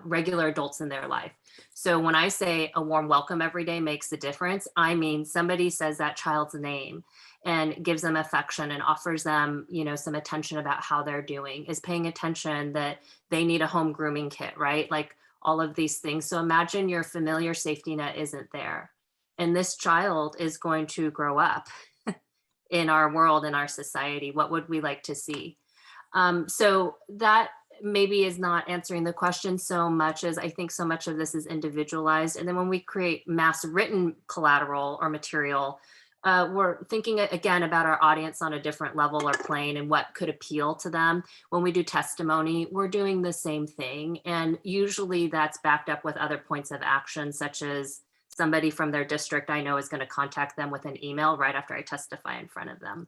Speaker 5: regular adults in their life. So when I say a warm welcome every day makes a difference, I mean somebody says that child's name and gives them affection and offers them, some attention about how they're doing, is paying attention that they need a home grooming kit, right? Like all of these things. So imagine your familiar safety net isn't there. And this child is going to grow up in our world, in our society. What would we like to see? So that maybe is not answering the question so much as I think so much of this is individualized. And then when we create mass written collateral or material, we're thinking again about our audience on a different level or plane and what could appeal to them. When we do testimony, we're doing the same thing. And usually that's backed up with other points of action, such as somebody from their district I know is going to contact them with an email right after I testify in front of them.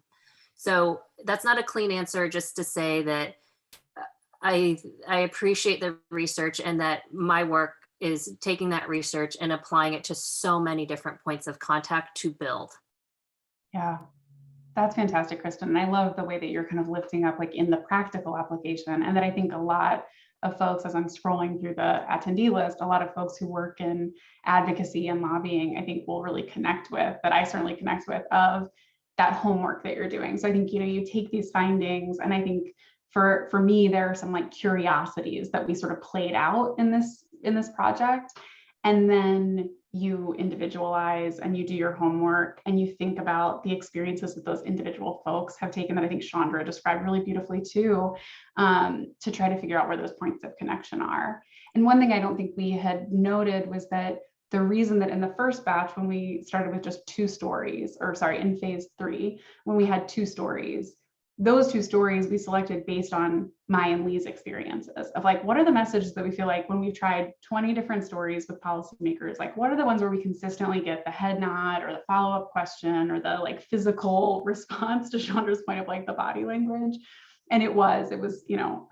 Speaker 5: So that's not a clean answer, just to say that I appreciate the research, and that my work is taking that research and applying it to so many different points of contact to build.
Speaker 1: Yeah, That's fantastic, Kristen. And I love the way that you're kind of lifting up like in the practical application. And that I think a lot of folks, as I'm scrolling through the attendee list, a lot of folks who work in advocacy and lobbying, I think will really connect with, that I certainly connect with, of that homework that you're doing. So I think, you take these findings, and I think for me, there are some like curiosities that we sort of played out in this project. And then you individualize and you do your homework and you think about the experiences that those individual folks have taken, that I think Chandra described really beautifully too, to try to figure out where those points of connection are. And one thing I don't think we had noted was that the reason that in the first batch, when we started with just 2 stories, or sorry, in phase 3, when we had 2 stories, those 2 stories we selected based on my and Lee's experiences of like, what are the messages that we feel like when we've tried 20 different stories with policymakers, like what are the ones where we consistently get the head nod or the follow-up question or the like physical response, to Chandra's point of like the body language. And it was,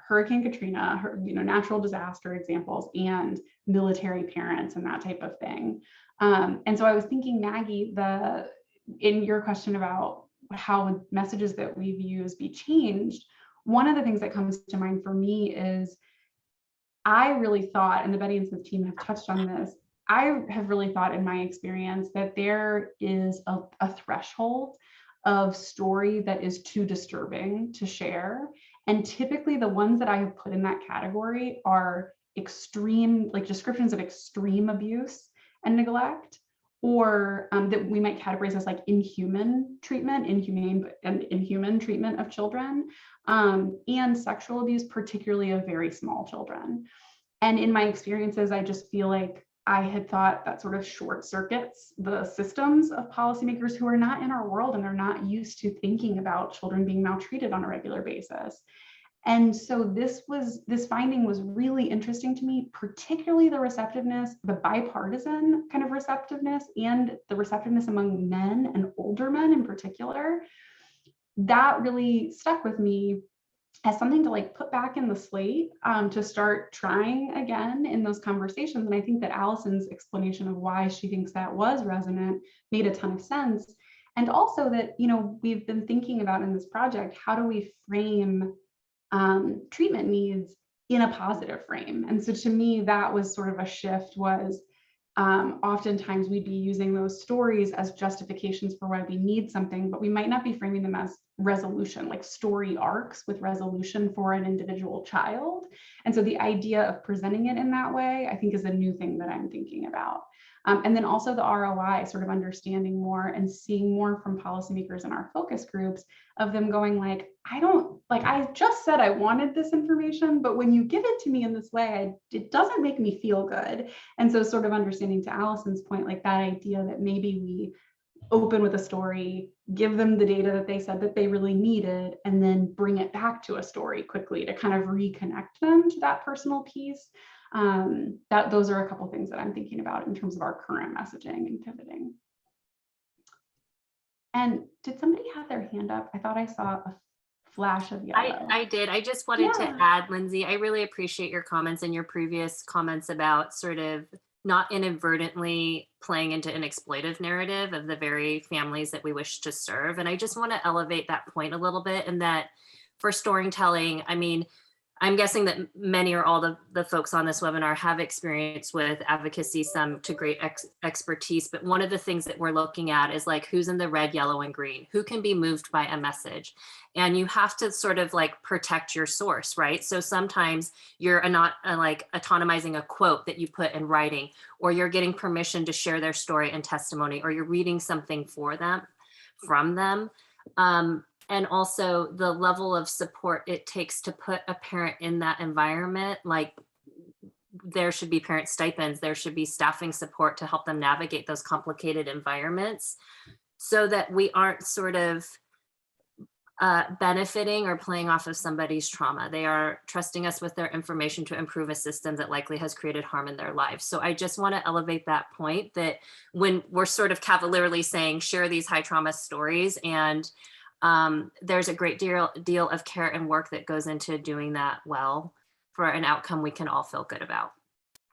Speaker 1: Hurricane Katrina, natural disaster examples and military parents and that type of thing. And so I was thinking, Maggie, in your question about how messages that we've used be changed, one of the things that comes to mind for me is I really thought, and the Betty and Smith team have touched on this, I have really thought in my experience that there is a threshold of story that is too disturbing to share. And typically the ones that I have put in that category are extreme, like descriptions of extreme abuse and neglect, or that we might categorize as like inhumane treatment of children, and sexual abuse, particularly of very small children. And in my experiences, I just feel like I had thought that sort of short circuits the systems of policymakers who are not in our world and are not used to thinking about children being maltreated on a regular basis. And so this finding was really interesting to me, particularly the receptiveness, the bipartisan kind of receptiveness, and the receptiveness among men and older men in particular. That really stuck with me as something to like put back in the slate, to start trying again in those conversations. And I think that Allison's explanation of why she thinks that was resonant made a ton of sense. And also that, we've been thinking about in this project, how do we frame treatment needs in a positive frame? And so to me, that was sort of a shift, was oftentimes we'd be using those stories as justifications for why we need something, but we might not be framing them as resolution, like story arcs with resolution for an individual child. And so the idea of presenting it in that way, I think, is a new thing that I'm thinking about. And then also the ROI, sort of understanding more and seeing more from policymakers in our focus groups of them going like, I just said I wanted this information, but when you give it to me in this way, it doesn't make me feel good. And so sort of understanding, to Allison's point, like that idea that maybe we open with a story, give them the data that they said that they really needed, and then bring it back to a story quickly to kind of reconnect them to that personal piece. Those are a couple things that I'm thinking about in terms of our current messaging and pivoting. And did somebody have their hand up? I thought I saw a flash of yellow.
Speaker 5: I did. I just wanted to add, Lindsay, I really appreciate your comments and your previous comments about sort of not inadvertently playing into an exploitive narrative of the very families that we wish to serve. And I just want to elevate that point a little bit, and that for storytelling, I mean, I'm guessing that many or all the folks on this webinar have experience with advocacy, some to great expertise. But one of the things that we're looking at is like, who's in the red, yellow, and green? Who can be moved by a message? And you have to sort of like protect your source, right? So sometimes you're not like autonomizing a quote that you put in writing, or you're getting permission to share their story and testimony, or you're reading something from them. And also the level of support it takes to put a parent in that environment. Like, there should be parent stipends, there should be staffing support to help them navigate those complicated environments, so that we aren't sort of benefiting or playing off of somebody's trauma. They are trusting us with their information to improve a system that likely has created harm in their lives. So I just want to elevate that point, that when we're sort of cavalierly saying share these high trauma stories, and there's a great deal of care and work that goes into doing that well for an outcome we can all feel good about.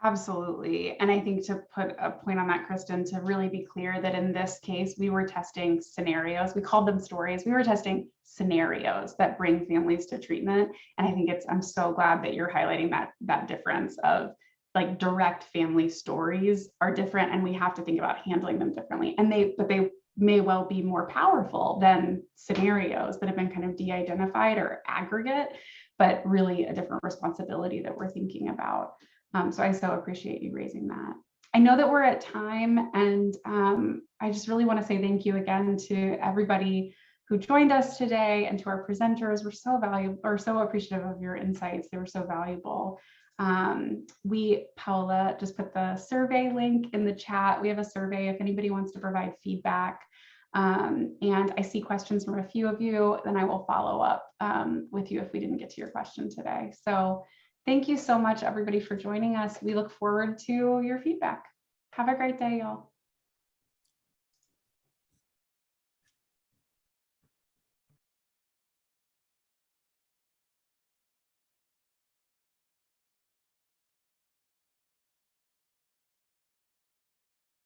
Speaker 1: Absolutely. And I think to put a point on that, Kristen, to really be clear that in this case, we were testing scenarios. We called them stories. We were testing scenarios that bring families to treatment. And I think I'm so glad that you're highlighting that difference of like direct family stories are different, and we have to think about handling them differently. And they may well be more powerful than scenarios that have been kind of de-identified or aggregate, but really a different responsibility that we're thinking about. So I so appreciate you raising that. I know that we're at time, and I just really want to say thank you again to everybody who joined us today and to our presenters. We're so valuable, or so appreciative of your insights. They were so valuable. Paola just put the survey link in the chat. We have a survey if anybody wants to provide feedback. And I see questions from a few of you, then I will follow up with you if we didn't get to your question today. So thank you so much, everybody, for joining us. We look forward to your feedback. Have a great day, y'all.